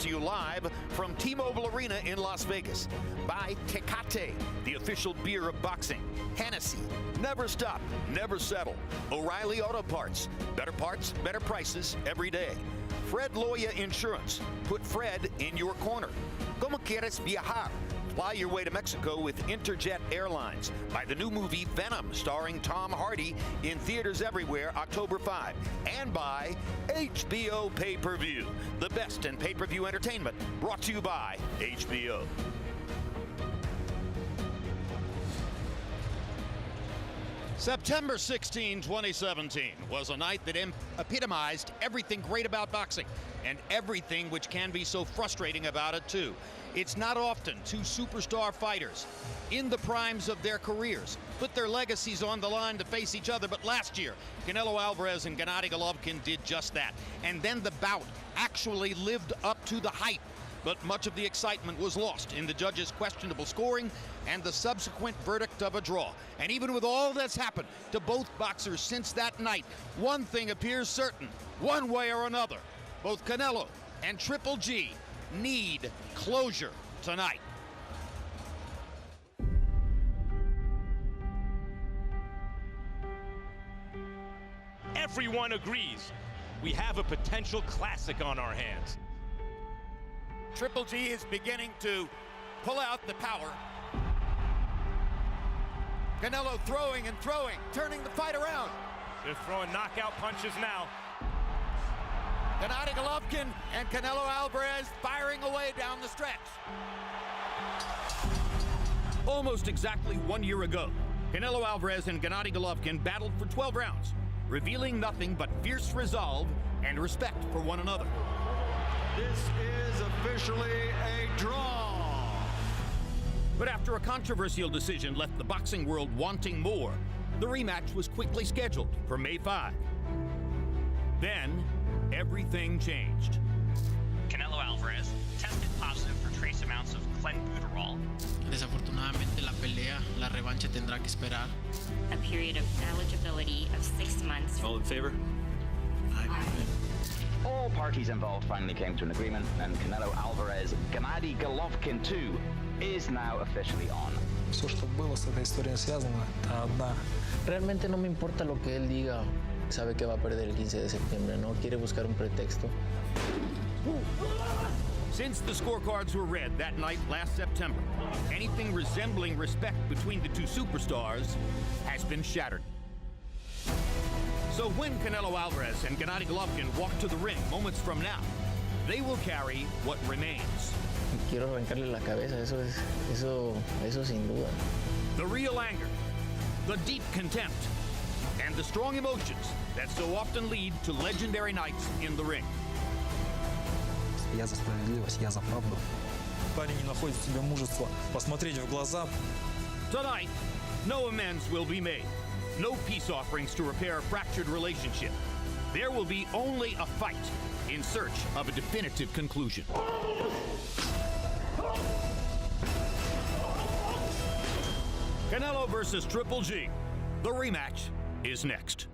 to you live from T-Mobile Arena in Las Vegas. By Tecate, the official beer of boxing. Hennessy, never stop, never settle. O'Reilly Auto Parts, better prices every day. Fred Loya Insurance, put Fred in your corner. Como quieres viajar? Fly your way to Mexico with Interjet Airlines. By the new movie Venom, starring Tom Hardy, in theaters everywhere October 5. And by HBO Pay-Per-View, the best in pay-per-view entertainment, brought to you by HBO. September 16, 2017 was a night that epitomized everything great about boxing and everything which can be so frustrating about it too. It's not often two superstar fighters in the primes of their careers put their legacies on the line to face each other, but last year, Canelo Álvarez and Gennadiy Golovkin did just that. And then the bout actually lived up to the hype. But much of the excitement was lost in the judges' questionable scoring and the subsequent verdict of a draw. And even with all that's happened to both boxers since that night, one thing appears certain, one way or another. Both Canelo and Triple G need closure tonight. Everyone agrees we have a potential classic on our hands. Triple G is beginning to pull out the power. Canelo throwing and throwing, turning the fight around. They're throwing knockout punches now. Gennadiy Golovkin and Canelo Álvarez firing away down the stretch. Almost exactly 1 year ago, Canelo Álvarez and Gennadiy Golovkin battled for 12 rounds, revealing nothing but fierce resolve and respect for one another. This is officially a draw. But after a controversial decision left the boxing world wanting more, the rematch was quickly scheduled for May 5. Then, everything changed. Canelo Álvarez tested positive for trace amounts of clenbuterol. Desafortunadamente la pelea, la revancha tendrá que esperar. A period of eligibility of 6 months. All in favor? Aye. All parties involved finally came to an agreement, and Canelo Álvarez, Gennadiy Golovkin 2, is now officially on. Все, что было с этой историей связано, это одна. Realmente no me importa lo que él diga. Sabe que va a perder el 15 de septiembre, no quiere buscar un pretexto. Since the scorecards were read that night last September, anything resembling respect between the two superstars has been shattered. So when Canelo Álvarez and Gennadiy Golovkin walk to the ring moments from now, they will carry what remains. Quiero arrancarle la cabeza, eso sin duda. The real anger, the deep contempt, and the strong emotions that so often lead to legendary nights in the ring. Я за справедливость, я за правду. Парень не находит в себе мужества посмотреть в глаза. Tonight, no amends will be made. No peace offerings to repair a fractured relationship. There will be only a fight in search of a definitive conclusion. Canelo versus Triple G. The rematch is next.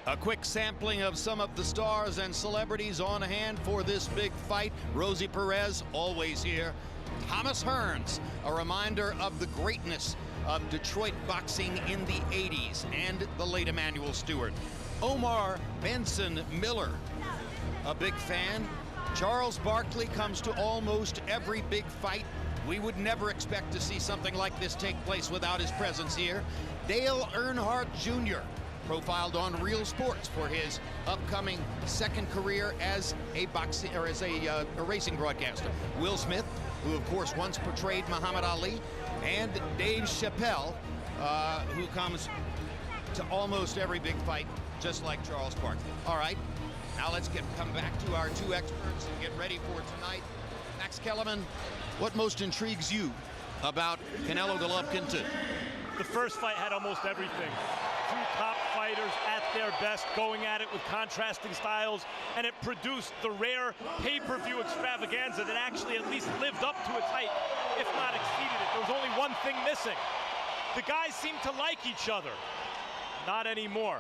A quick sampling of some of the stars and celebrities on hand for this big fight. Rosie Perez, always here. Thomas Hearns, a reminder of the greatness of Detroit boxing in the 80s, and the late Emanuel Stewart. Omar Benson Miller, a big fan. Charles Barkley comes to almost every big fight. We would never expect to see something like this take place without his presence here. Dale Earnhardt Jr., profiled on Real Sports for his upcoming second career as a boxing or as a racing broadcaster. Will Smith, who of course once portrayed Muhammad Ali, and Dave Chappelle, who comes to almost every big fight, just like Charles Barkley. All right, now let's come back to our two experts and get ready for tonight. Max Kellerman, what most intrigues you about Canelo Golovkin 2? The first fight had almost everything. Two top fighters at their best, going at it with contrasting styles, and it produced the rare pay-per-view extravaganza that actually at least lived up to its hype, if not exceeded it. There was only one thing missing. The guys seemed to like each other. Not anymore.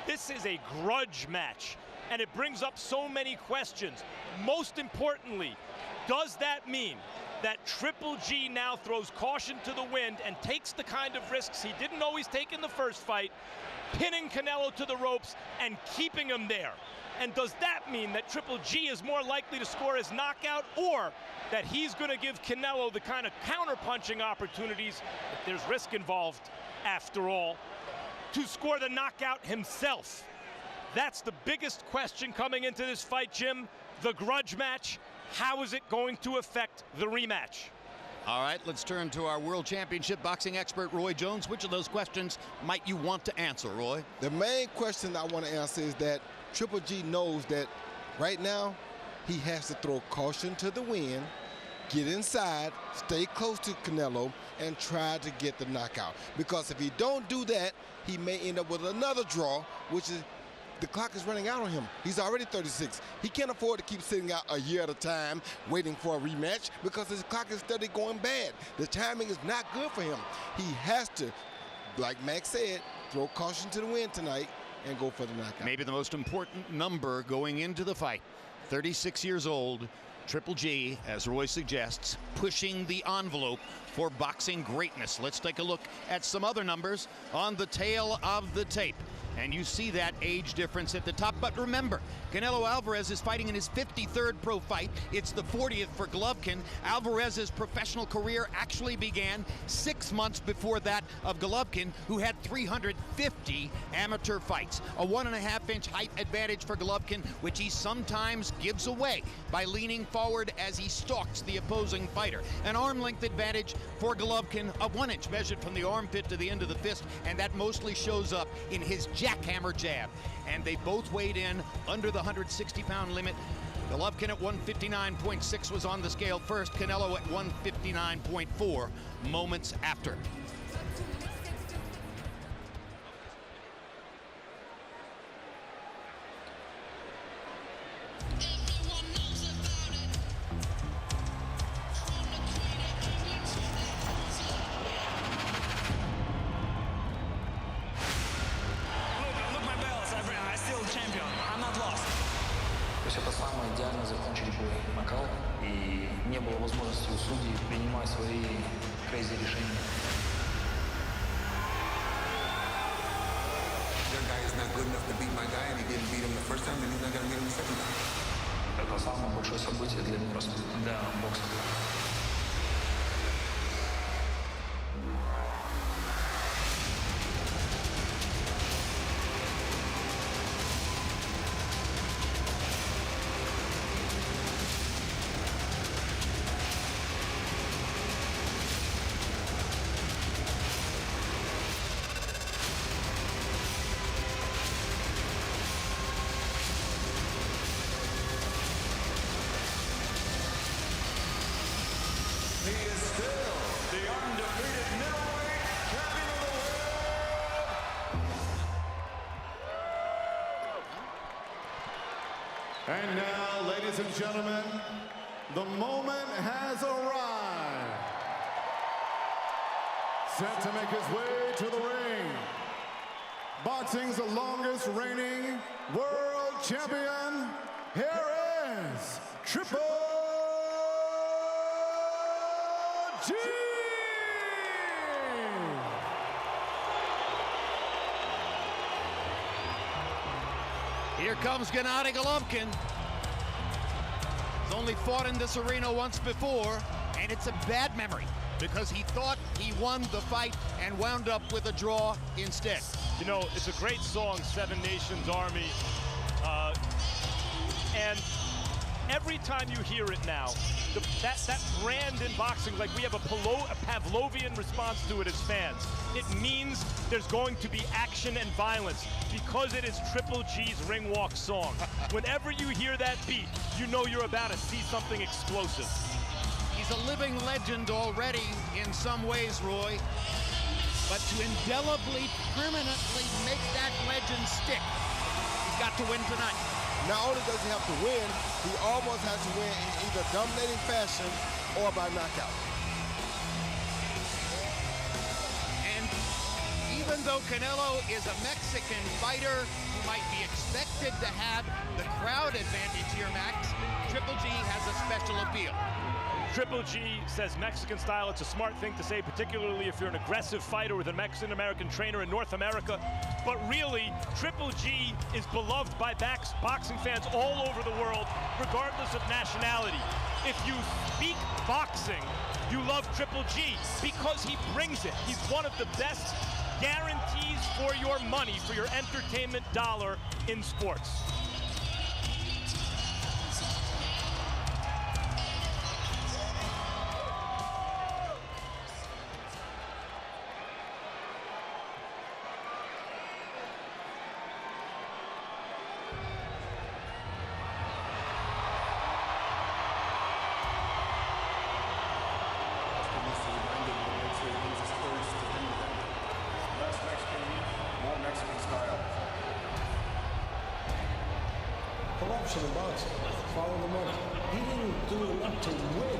This is a grudge match. and it brings up so many questions. Most importantly, does that mean that Triple G now throws caution to the wind and takes the kind of risks he didn't always take in the first fight, pinning Canelo to the ropes and keeping him there? And does that mean that Triple G is more likely to score his knockout, or that he's going to give Canelo the kind of counter-punching opportunities, if there's risk involved after all, to score the knockout himself? That's the biggest question coming into this fight, Jim. The grudge match, how is it going to affect the rematch? All right, let's turn to our World Championship boxing expert, Roy Jones. Which of those questions might you want to answer, Roy? The main question I want to answer is that Triple G knows that right now he has to throw caution to the wind, get inside, stay close to Canelo, and try to get the knockout. Because if he don't do that, he may end up with another draw, which is the clock is running out on him. He's already 36. He can't afford to keep sitting out a year at a time waiting for a rematch because his clock is steadily going bad. The timing is not good for him. He has to, like Max said, throw caution to the wind tonight and go for the knockout. Maybe the most important number going into the fight. 36 years old, Triple G, as Roy suggests, pushing the envelope for boxing greatness. Let's take a look at some other numbers on the tail of the tape. And you see that age difference at the top. But remember, Canelo Álvarez is fighting in his 53rd pro fight. It's the 40th for Golovkin. Álvarez's professional career actually began 6 months before that of Golovkin, who had 350 amateur fights. A 1.5-inch height advantage for Golovkin, which he sometimes gives away by leaning forward as he stalks the opposing fighter. An arm length advantage for Golovkin of 1 inch measured from the armpit to the end of the fist, and that mostly shows up in his jackhammer jab. And they both weighed in under the 160-pound limit. Golovkin at 159.6 was on the scale first. Canelo at 159.4 moments after. Это самое идеально закончить бой нокаут, и не было возможности у судей принимать свои crazy решения. That guy is not good enough to beat my guy, and he didn't beat him the first time, and he's not going to beat him the second time. Это самое большое событие для бокса. He is still the undefeated middleweight champion of the world. And now, ladies and gentlemen, the moment has arrived. Set to make his way to the ring, boxing's the longest reigning world champion. Here is Triple G! Here comes Gennadiy Golovkin. He's only fought in this arena once before, and it's a bad memory because he thought he won the fight and wound up with a draw instead. You know, it's a great song, Seven Nations Army, and every time you hear it now, that brand in boxing, like we have a Pavlovian response to it as fans. It means there's going to be action and violence because it is Triple G's ring walk song. Whenever you hear that beat, you know you're about to see something explosive. He's a living legend already in some ways, Roy. But to indelibly, permanently make that legend stick, he's got to win tonight. Not only does he have to win, he almost has to win in either dominating fashion or by knockout. And even though Canelo is a Mexican fighter who might be expected to have the crowd advantage here, Max, Triple G has a special appeal. Triple G says Mexican style. It's a smart thing to say, particularly if you're an aggressive fighter with a Mexican-American trainer in North America. But really, Triple G is beloved by boxing fans all over the world, regardless of nationality. If you speak boxing, you love Triple G because he brings it. He's one of the best guarantees for your money, for your entertainment dollar in sports. Corruption in boxing. Follow the money. He didn't do enough to win.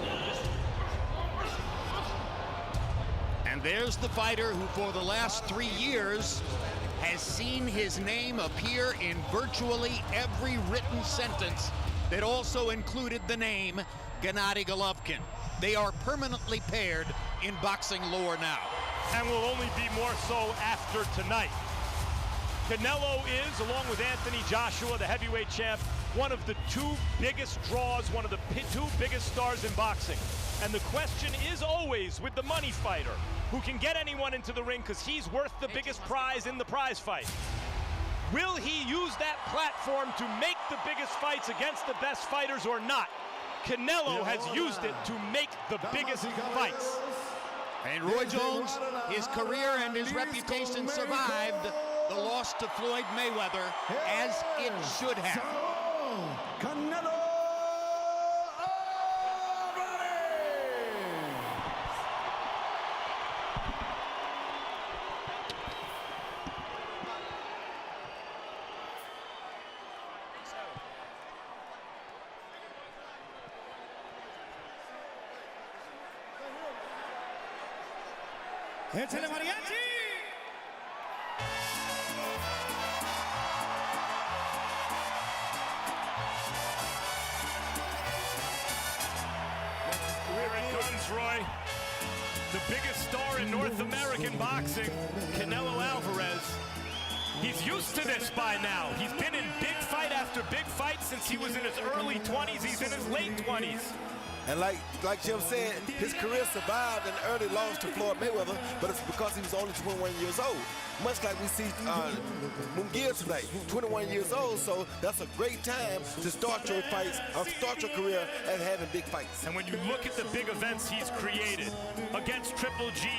And there's the fighter who for the last 3 years has seen his name appear in virtually every written sentence that also included the name Gennadiy Golovkin. They are permanently paired in boxing lore now. And will only be more so after tonight. Canelo is, along with Anthony Joshua, the heavyweight champ, one of the 2 biggest draws, one of the 2 biggest stars in boxing. And the question is always with the money fighter, who can get anyone into the ring because he's worth the biggest prize in the prize fight. Will he use that platform to make the biggest fights against the best fighters or not? Canelo has used it to make the biggest fights. And Roy Jones, his career and his reputation survived the loss to Floyd Mayweather, as it should have. Canelo ¡Échale mariachi! Here it comes, Roy. The biggest star in North American boxing, Canelo Álvarez. He's used to this by now. He's been in big fight after big fight since he was in his early 20s. He's in his late 20s. And like Jim said, his career survived an early loss to Floyd Mayweather, but it's because he was only 21 years old. Much like we see Munguia tonight, 21 years old, so that's a great time to start your fights, start your career as having big fights. And when you look at the big events he's created, against Triple G,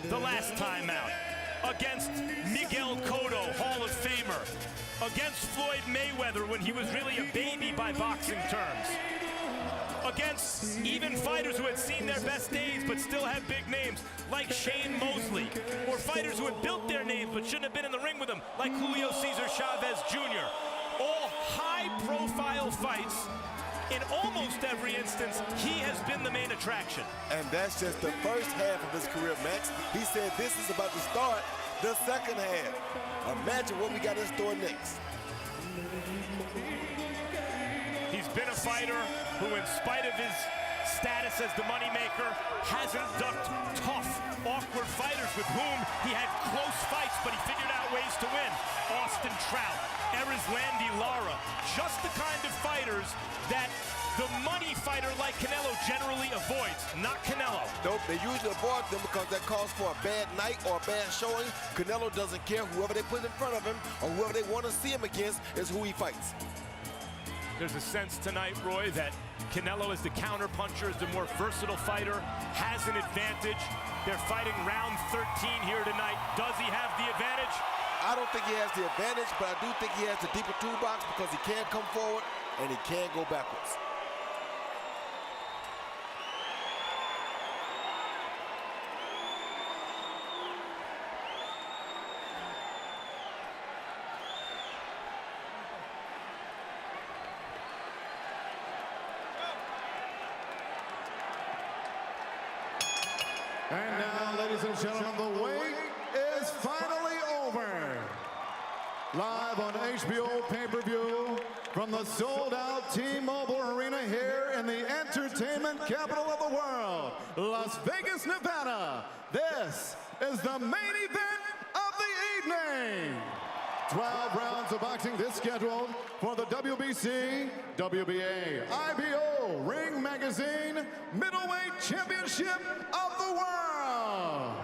the last time out, against Miguel Cotto, Hall of Famer, against Floyd Mayweather when he was really a baby by boxing terms, against even fighters who had seen their best days but still had big names, like Shane Mosley, or fighters who had built their names but shouldn't have been in the ring with them, like Julio Cesar Chavez Jr. All high-profile fights. In almost every instance, he has been the main attraction. And that's just the first half of his career, Max. He said this is about to start the second half. Imagine what we got in store next. He's been a fighter who, in spite of his status as the moneymaker, hasn't ducked tough, awkward fighters with whom he had close fights, but he figured out ways to win. Austin Trout, Erislandy Lara, just the kind of fighters that the money fighter like Canelo generally avoids, not Canelo. Nope, they usually avoid them because that calls for a bad night or a bad showing. Canelo doesn't care. Whoever they put in front of him or whoever they want to see him against is who he fights. There's a sense tonight, Roy, that Canelo, as the counter-puncher, is the more versatile fighter, has an advantage. They're fighting round 13 here tonight. Does he have the advantage? I don't think he has the advantage, but I do think he has the deeper toolbox because he can come forward and he can go backwards. And now, ladies and gentlemen, the wait is finally over. Live on HBO pay-per-view from the sold-out T-Mobile Arena here in the entertainment capital of the world, Las Vegas, Nevada. This is the main event of the evening. 12 rounds of boxing this scheduled for the WBC, WBA, IBO, Ring Magazine, Middleweight Championship of the World.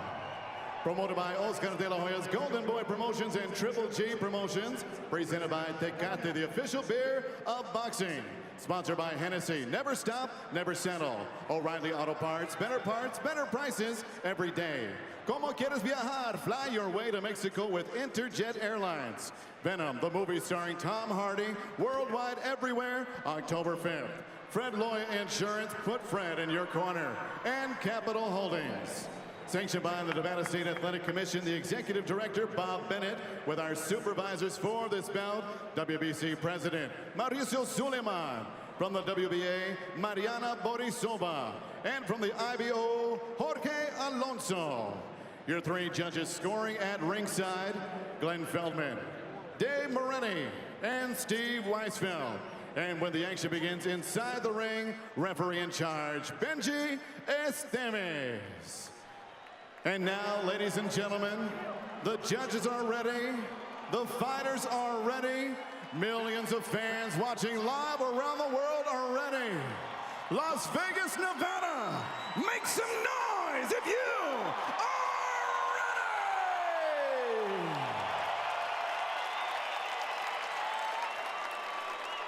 Promoted by Oscar de la Hoya's Golden Boy Promotions and Triple G Promotions. Presented by Tecate, the official beer of boxing. Sponsored by Hennessy. Never stop, never settle. O'Reilly Auto Parts, better prices every day. Como quieres viajar? Fly your way to Mexico with Interjet Airlines. Venom, the movie starring Tom Hardy, worldwide everywhere, October 5th. Fred Loya Insurance, put Fred in your corner. And Capital Holdings. Sanctioned by the Nevada State Athletic Commission, the Executive Director, Bob Bennett, with our supervisors for this bout, WBC President Mauricio Suleiman, from the WBA, Mariana Borisova, and from the IBO, Jorge Alonso. Your three judges scoring at ringside, Glenn Feldman, Dave Moretti, and Steve Weisfeld. And when the action begins inside the ring, referee in charge, Benji Esteves. And now, ladies and gentlemen, the judges are ready, the fighters are ready, millions of fans watching live around the world are ready. Las Vegas, Nevada, make some noise if you are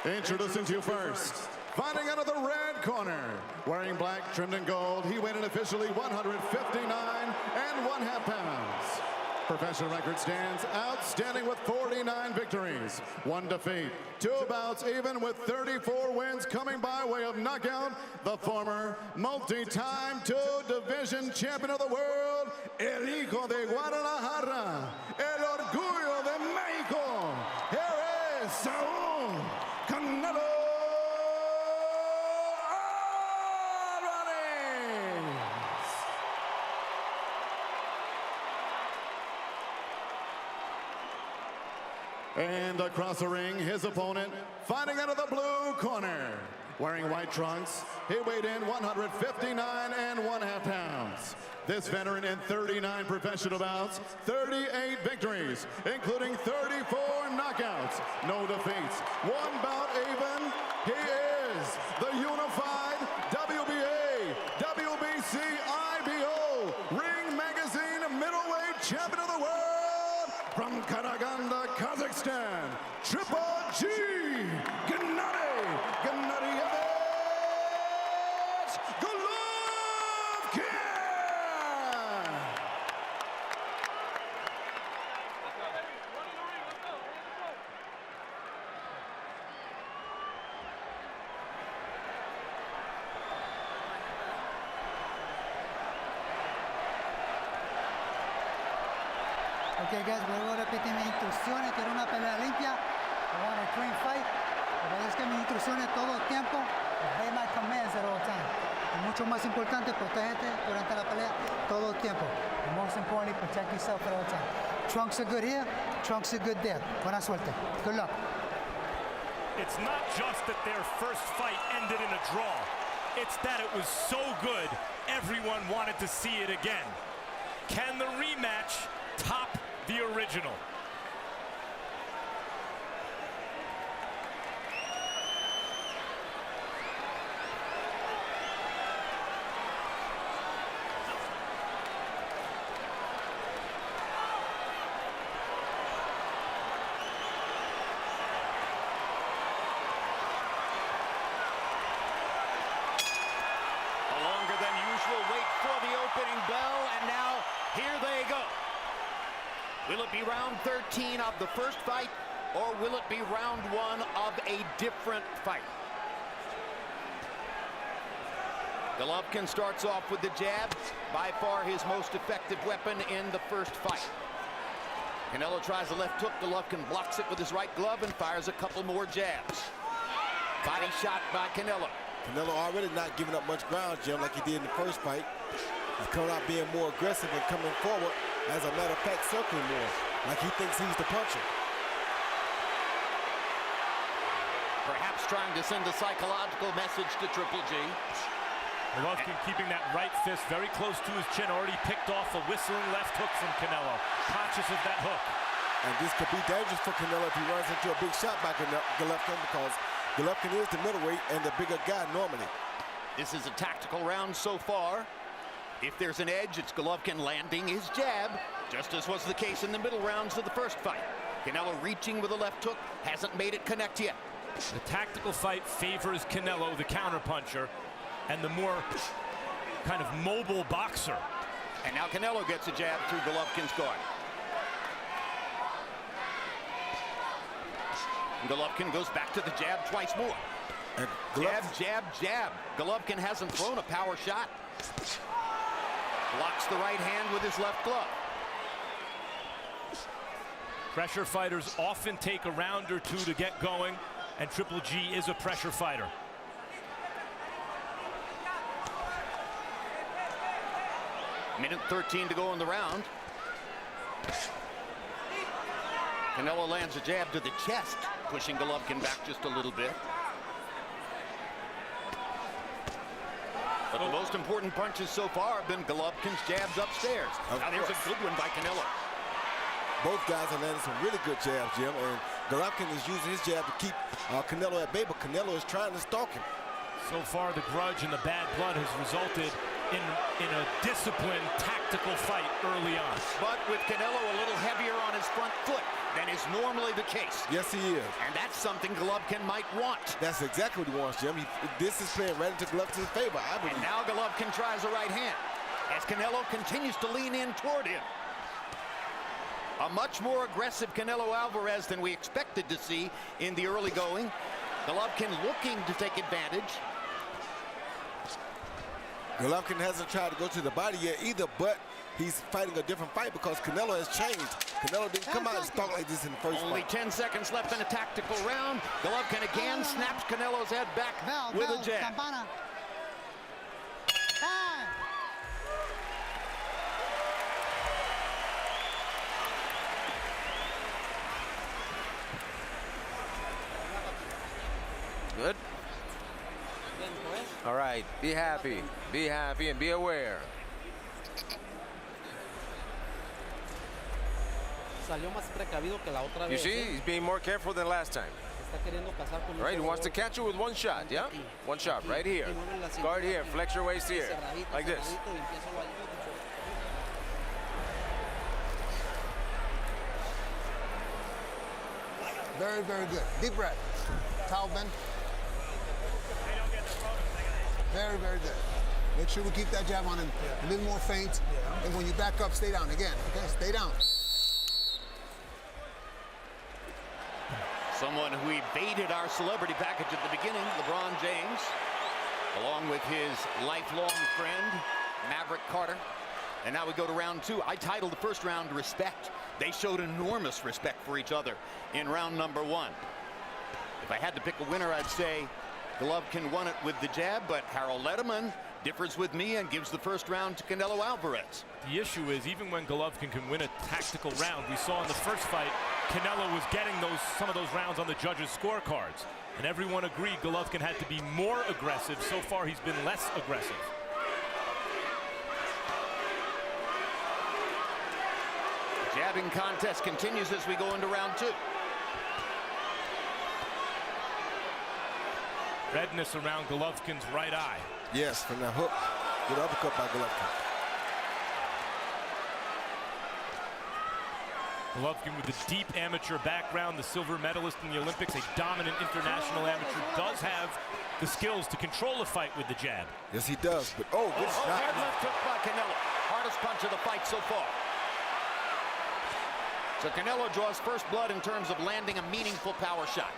ready! Introducing to you first, fighting out of the red corner, wearing black trimmed in gold, he weighed in officially 159.5 pounds. Professional record stands outstanding with 49 victories, 1 defeat, 2 bouts even with 34 wins coming by way of knockout. The former multi-time 2-division champion of the world, El Hijo de Guadalajara, El Orgullo de México. Here is Saúl Canelo. And across the ring, his opponent, fighting out of the blue corner. Wearing white trunks, he weighed in 159.5 pounds. This veteran in 39 professional bouts, 38 victories, including 34 knockouts, no defeats, 1 bout even. He is the unified WBA, WBC, IBO, Ring Magazine middleweight champion of the world. From Karaganda, Kazakhstan, Triple G, Gennadiy, Golovkin! Okay guys, vuelvo a repetir mis instrucciones, quiero una pelea limpia. I want a clean fight. Obedezcan mis instrucciones todo el tiempo. Obey my commands at all time. Y mucho más importante, protégete durante la pelea todo el tiempo. And most importantly, protect yourself at all time. Trunks are good here, trunks are good there. Buena suerte. Good luck. It's not just that their first fight ended in a draw. It's that it was so good, everyone wanted to see it again. Can the rematch top the original? Longer than usual wait for the opening bell, and now here they go. Will it be round 13 of the first fight, or will it be round 1 of a different fight? Golovkin starts off with the jab, by far his most effective weapon in the first fight. Canelo tries the left hook, Golovkin blocks it with his right glove and fires a couple more jabs. Body shot by Canelo. Canelo already not giving up much ground, Jim, like he did in the first fight. He's coming out being more aggressive and coming forward, as a matter of fact, circling more, like he thinks he's the puncher. Perhaps trying to send a psychological message to Triple G. Golovkin keeping that right fist very close to his chin, already picked off a whistling left hook from Canelo. Conscious of that hook. And this could be dangerous for Canelo if he runs into a big shot by Golovkin, because Golovkin is the middleweight and the bigger guy normally. This is a tactical round so far. If there's an edge, it's Golovkin landing his jab, just as was the case in the middle rounds of the first fight. Canelo reaching with a left hook, hasn't made it connect yet. The tactical fight favors Canelo, the counterpuncher, and the more kind of mobile boxer. And now Canelo gets a jab through Golovkin's guard. Golovkin goes back to the jab twice more. And jab, jab, jab. Golovkin hasn't thrown a power shot. Blocks the right hand with his left glove. Pressure fighters often take a round or two to get going, and Triple G is a pressure fighter. Minute 13 to go in the round. Canelo lands a jab to the chest, pushing Golovkin back just a little bit. But the most important punches so far have been Golovkin's jabs upstairs. Now there's a good one by Canelo. Both guys are landing some really good jabs, Jim, and Golovkin is using his jab to keep Canelo at bay, but Canelo is trying to stalk him. So far, the grudge and the bad blood has resulted in a disciplined, tactical fight early on. But with Canelo a little heavier on his front foot than is normally the case. Yes, he is. And that's something Golovkin might want. That's exactly what he wants, Jim. This is playing right into Golovkin's favor, I believe. And now Golovkin tries a right hand as Canelo continues to lean in toward him. A much more aggressive Canelo Álvarez than we expected to see in the early going. Golovkin looking to take advantage. Golovkin hasn't tried to go to the body yet either, but he's fighting a different fight because Canelo has changed. Canelo didn't come out and stalk like this in the first fight. Only 10 seconds left in a tactical round. Golovkin again snaps Canelo's head back with a jab. Good. All right, be happy, and be aware. You see, he's being more careful than last time. All right, he wants to catch you with one shot, yeah? One shot right here. Guard here, flex your waist here, like this. Very, very good. Deep breath. Towel bend. Very, very good. Make sure we keep that jab on him. A little more feint. And when you back up, stay down again. Okay, stay down. Someone who evaded our celebrity package at the beginning, LeBron James, along with his lifelong friend, Maverick Carter. And now we go to round two. I titled the first round Respect. They showed enormous respect for each other in round number one. If I had to pick a winner, I'd say Golovkin won it with the jab, but Harold Letterman differs with me and gives the first round to Canelo Álvarez. The issue is, even when Golovkin can win a tactical round, we saw in the first fight, Canelo was getting some of those rounds on the judges' scorecards. And everyone agreed Golovkin had to be more aggressive. So far, he's been less aggressive. The jabbing contest continues as we go into round two. Redness around Golovkin's right eye. Yes, from that hook. Good uppercut by Golovkin. Golovkin with a deep amateur background, the silver medalist in the Olympics, a dominant international amateur, does have the skills to control a fight with the jab. Yes, he does, but good shot. Hard left hook by Canelo. Hardest punch of the fight so far. So Canelo draws first blood in terms of landing a meaningful power shot.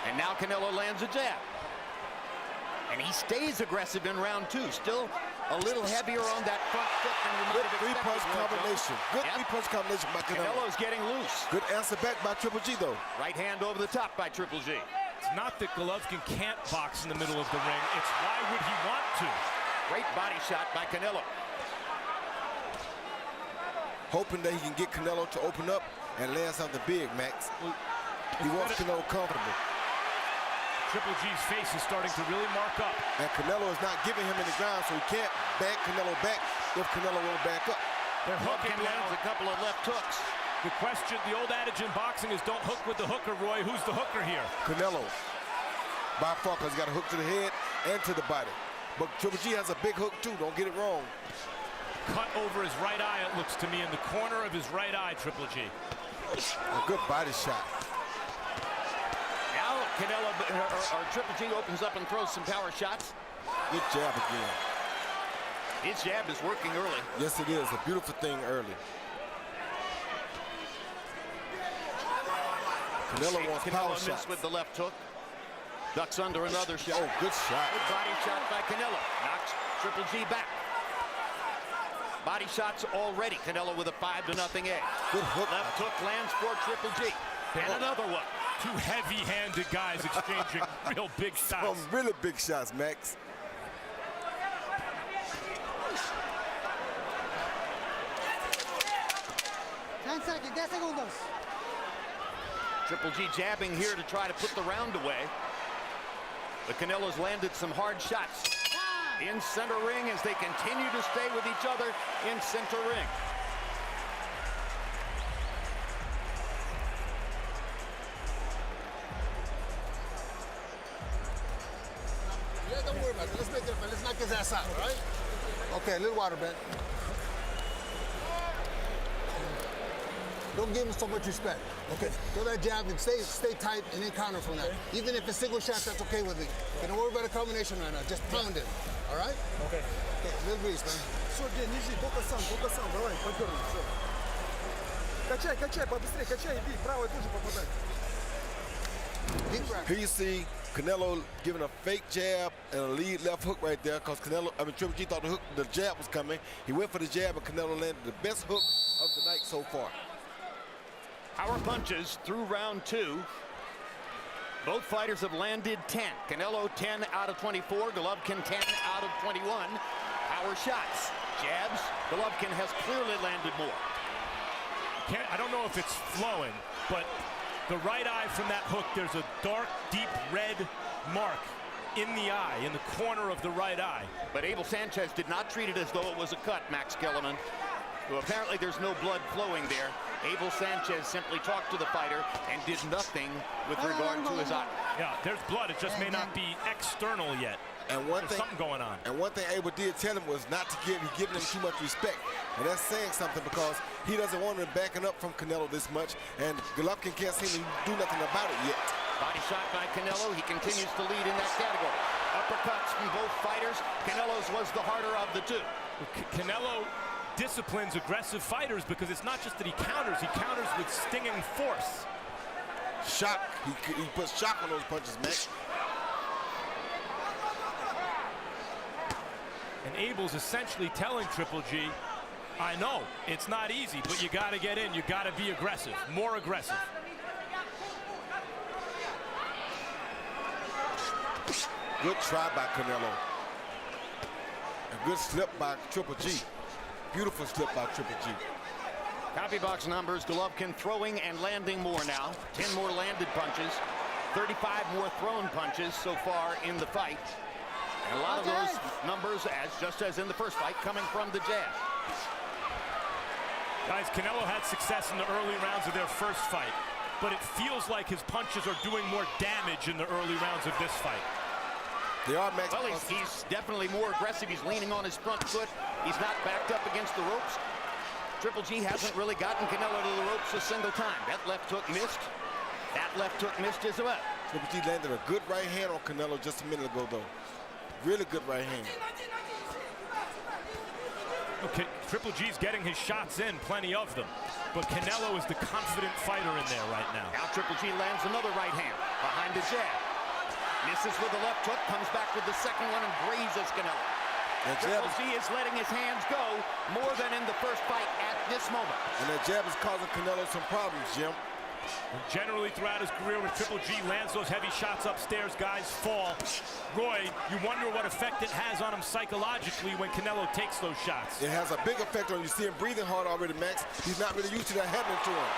And now Canelo lands a jab. And he stays aggressive in round two. Still a little heavier on that front foot than we might have expected. Good three-punch combination. Good three-punch combination by Canelo. Canelo's getting loose. Good answer back by Triple G, though. Right hand over the top by Triple G. It's not that Golovkin can't box in the middle of the ring. It's why would he want to? Great body shot by Canelo. Hoping that he can get Canelo to open up and land something big, Max. He wants Canelo comfortable. Triple G's face is starting to really mark up. And Canelo is not giving him any ground, so he can't back Canelo back if Canelo won't back up. They're hooking lands a couple of left hooks. The question, the old adage in boxing is don't hook with the hooker, Roy. Who's the hooker here? Canelo. By far, because he's got a hook to the head and to the body. But Triple G has a big hook, too. Don't get it wrong. Cut over his right eye, it looks to me, in the corner of his right eye, Triple G. A good body shot. Now Canelo, or Triple G opens up and throws some power shots. Good jab again. His jab is working early. Yes, it is. A beautiful thing early. Canelo wants power shots. With the left hook. Ducks under another shot. Oh, good shot. Good body shot by Canelo. Knocks Triple G back. Body shots already. Canelo with a 5-0 edge. Good hook. Left hook lands for Triple G. And another one. Two heavy-handed guys exchanging real big shots. Some really big shots, Max. Triple G jabbing here to try to put the round away. But Canelo's landed some hard shots in center ring as they continue to stay with each other in center ring. Yeah, don't worry about it. Let's make it up. Let's knock his ass out, all right? Okay, a little water, Ben. Don't give him so much respect. Okay, throw that jab and stay tight and then counter from that. Even if it's single shots, that's okay with me. Okay, don't worry about the combination right now. Just pound it. All right? Okay. Okay, little breeze, man. Все, Дэн, ниже, только сам, давай, подерни, все. Качай, побыстрее, качай и бей, правой тоже попадай. Here you see Canelo giving a fake jab and a lead left hook right there because Triple G thought the jab was coming. He went for the jab and Canelo landed the best hook of the night so far. Power punches through round 2. Both fighters have landed 10. Canelo 10 out of 24. Golovkin 10 out of 21. Power shots. Jabs. Golovkin has clearly landed more. I don't know if it's flowing, but the right eye from that hook, there's a dark, deep red mark in the eye, in the corner of the right eye. But Abel Sanchez did not treat it as though it was a cut, Max Kellerman. So apparently there's no blood flowing there. Abel Sanchez simply talked to the fighter and did nothing with regard to his eye. Yeah, there's blood. It just may not be external yet. And there's something going on. And one thing Abel did tell him was not to give him too much respect. And that's saying something because he doesn't want him backing up from Canelo this much. And Golovkin can't seem to do nothing about it yet. Body shot by Canelo. He continues to lead in that category. Uppercuts from both fighters. Canelo's was the harder of the two. Canelo disciplines aggressive fighters because it's not just that he counters with stinging force. Shock. He puts shock on those punches, man. And Abel's essentially telling Triple G, I know it's not easy, but you got to get in. You got to be aggressive, more aggressive. Good try by Canelo. A good slip by Triple G. Beautiful slip by Triple G. Copy box numbers, Golovkin throwing and landing more now. 10 more landed punches, 35 more thrown punches so far in the fight. And a lot of those numbers, just as in the first fight, coming from the jab. Guys, Canelo had success in the early rounds of their first fight, but it feels like his punches are doing more damage in the early rounds of this fight. They are, Max. Well, he's definitely more aggressive. He's leaning on his front foot. He's not backed up against the ropes. Triple G hasn't really gotten Canelo to the ropes a single time. That left hook missed. That left hook missed as well. Triple G landed a good right hand on Canelo just a minute ago, though. Really good right hand. Okay, Triple G's getting his shots in, plenty of them. But Canelo is the confident fighter in there right now. Now Triple G lands another right hand behind the jab. Misses with the left hook, comes back with the second one and grazes Canelo. Triple G is letting his hands go more than in the first fight at this moment. And that jab is causing Canelo some problems, Jim. And generally throughout his career when Triple G lands those heavy shots upstairs, guys fall. Roy, you wonder what effect it has on him psychologically when Canelo takes those shots. It has a big effect on you. See him breathing hard already, Max. He's not really used to that happening to him.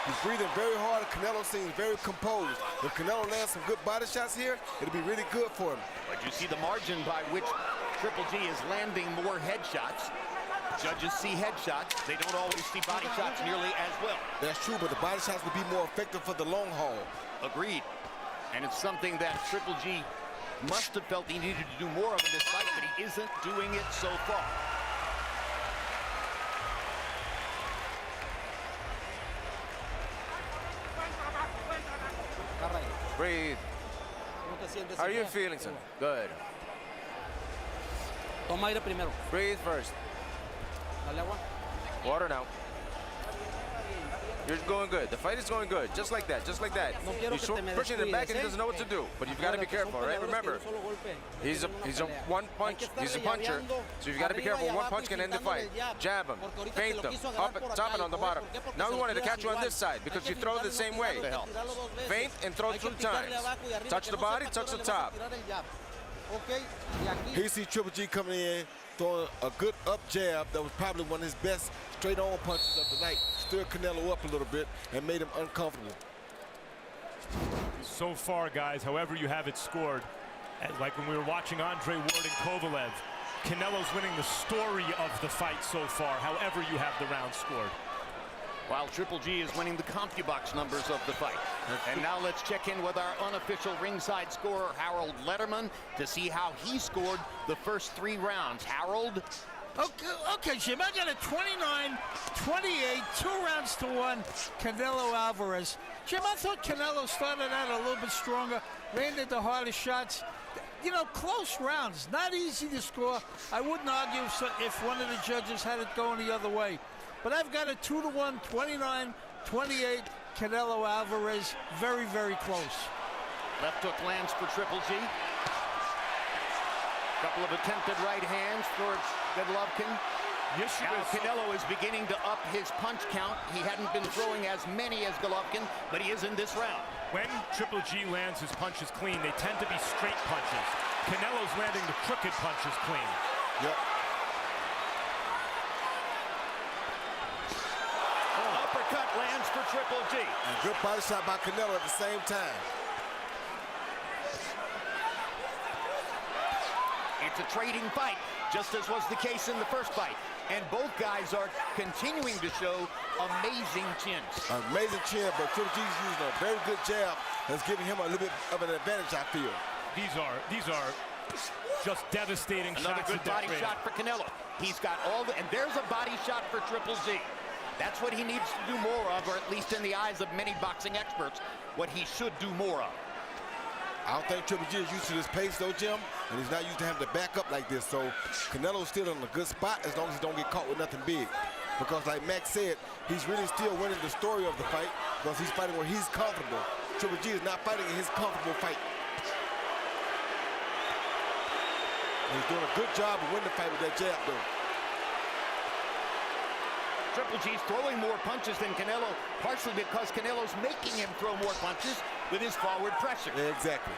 He's breathing very hard. Canelo seems very composed. If Canelo lands some good body shots here, it'll be really good for him. But you see the margin by which Triple G is landing more headshots. Judges see headshots. They don't always see body shots nearly as well. That's true, but the body shots will be more effective for the long haul. Agreed. And it's something that Triple G must have felt he needed to do more of in this fight, but he isn't doing it so far. Breathe. How are you feeling, son? Good. Toma aire primero. Breathe first. Dale agua. Water now. You're going good. The fight is going good. Just like that. Just like that. He's pushing it back and he doesn't know what to do. But you've got to be careful, right? Remember, he's a one punch. He's a puncher. So you've got to be careful. One punch can end the fight. Jab him. Feint him. Top it on the bottom. Now we wanted to catch you on this side because you throw the same way. Feint and throw 2 times. Touch the body, touch the top. Here you see Triple G coming in, throwing a good up jab that was probably one of his best straight-on punches of the night. Stirred Canelo up a little bit and made him uncomfortable. So far, guys, however you have it scored, like when we were watching Andre Ward and Kovalev, Canelo's winning the story of the fight so far, however you have the round scored. While Triple G is winning the CompuBox numbers of the fight. And now let's check in with our unofficial ringside scorer, Harold Letterman, to see how he scored the first 3 rounds. Harold? Okay, Jim, I got a 29-28, 2 rounds to 1, Canelo Álvarez. Jim, I thought Canelo started out a little bit stronger, landed the hardest shots. You know, close rounds, not easy to score. I wouldn't argue if one of the judges had it going the other way. But I've got a 2-1, 29-28, Canelo Álvarez, very, very close. Left hook lands for Triple G. Couple of attempted right hands for Golovkin. Now Canelo is beginning to up his punch count. He hadn't been throwing as many as Golovkin, but he is in this round. When Triple G lands his punches clean, they tend to be straight punches. Canelo's landing the crooked punches clean. Yep. Uppercut lands for Triple G. And good body shot by Canelo at the same time. It's a trading fight, just as was the case in the first fight. And both guys are continuing to show amazing chins. Amazing chin, but Triple G's using a very good jab that's giving him a little bit of an advantage, I feel. These are just devastating shots. Another good body shot for Canelo. He's got all the, and there's a body shot for Triple G. That's what he needs to do more of, or at least in the eyes of many boxing experts, what he should do more of. I don't think Triple G is used to this pace, though, Jim, and he's not used to having to back up like this. So Canelo's still in a good spot as long as he don't get caught with nothing big. Because like Max said, he's really still winning the story of the fight because he's fighting where he's comfortable. Triple G is not fighting in his comfortable fight. And he's doing a good job of winning the fight with that jab, though. Triple G's throwing more punches than Canelo, partially because Canelo's making him throw more punches with his forward pressure. Yeah, exactly.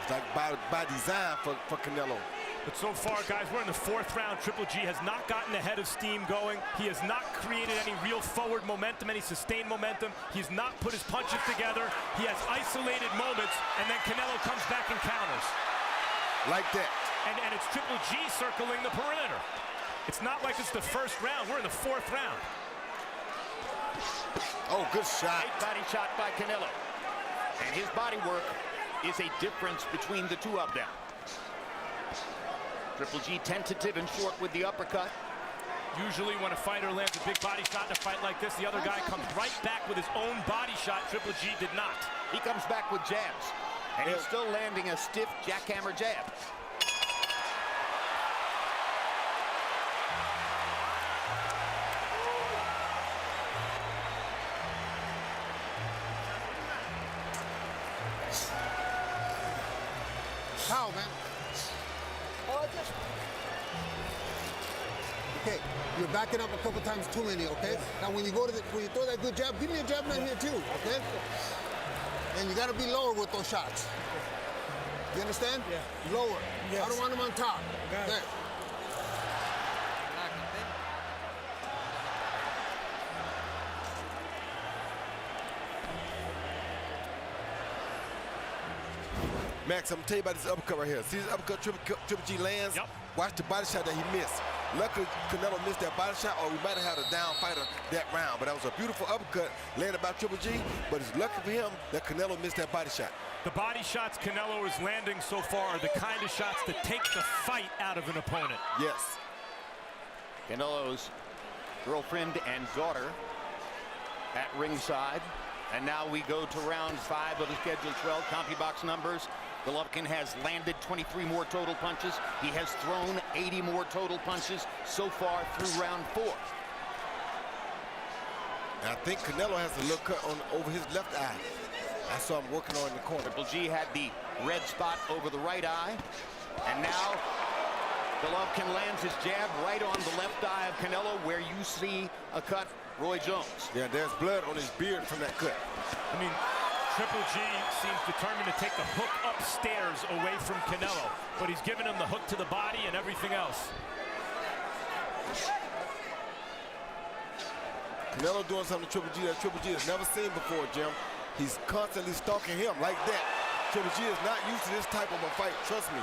It's like by design for Canelo. But so far, guys, we're in the 4th round. Triple G has not gotten ahead of steam going. He has not created any real forward momentum, any sustained momentum. He's not put his punches together. He has isolated moments, and then Canelo comes back and counters. Like that. And it's Triple G circling the perimeter. It's not like it's the 1st round. We're in the 4th round. Oh, good shot. Great body shot by Canelo. And his body work is a difference between the two of them. Triple G tentative and short with the uppercut. Usually when a fighter lands a big body shot in a fight like this, the other guy comes right back with his own body shot. Triple G did not. He comes back with jabs. And he's still landing a stiff jackhammer jab. How, man? Okay, you're backing up a couple times too many, okay? Now when you go to when you throw that good jab, give me a jab right here too, okay? And you gotta be lower with those shots. You understand? Yeah. Lower. Yes. I don't want them on top. There. Max, I'm gonna tell you about this uppercut right here. See this uppercut Triple G lands? Yep. Watch the body shot that he missed. Luckily, Canelo missed that body shot, or we might have had a down fighter that round. But that was a beautiful uppercut landed by Triple G, but it's lucky for him that Canelo missed that body shot. The body shots Canelo is landing so far are the kind of shots that take the fight out of an opponent. Yes. Canelo's girlfriend and daughter at ringside. And now we go to round 5 of the scheduled 12 CompuBox numbers. Golovkin has landed 23 more total punches. He has thrown 80 more total punches so far through round 4. And I think Canelo has a little cut over his left eye. I saw him working on in the corner. Triple G had the red spot over the right eye. And now Golovkin lands his jab right on the left eye of Canelo, where you see a cut, Roy Jones. Yeah, there's blood on his beard from that cut. I mean, Triple G seems determined to take the hook upstairs away from Canelo, but he's given him the hook to the body and everything else. Canelo doing something to Triple G that Triple G has never seen before, Jim. He's constantly stalking him like that. Triple G is not used to this type of a fight, trust me.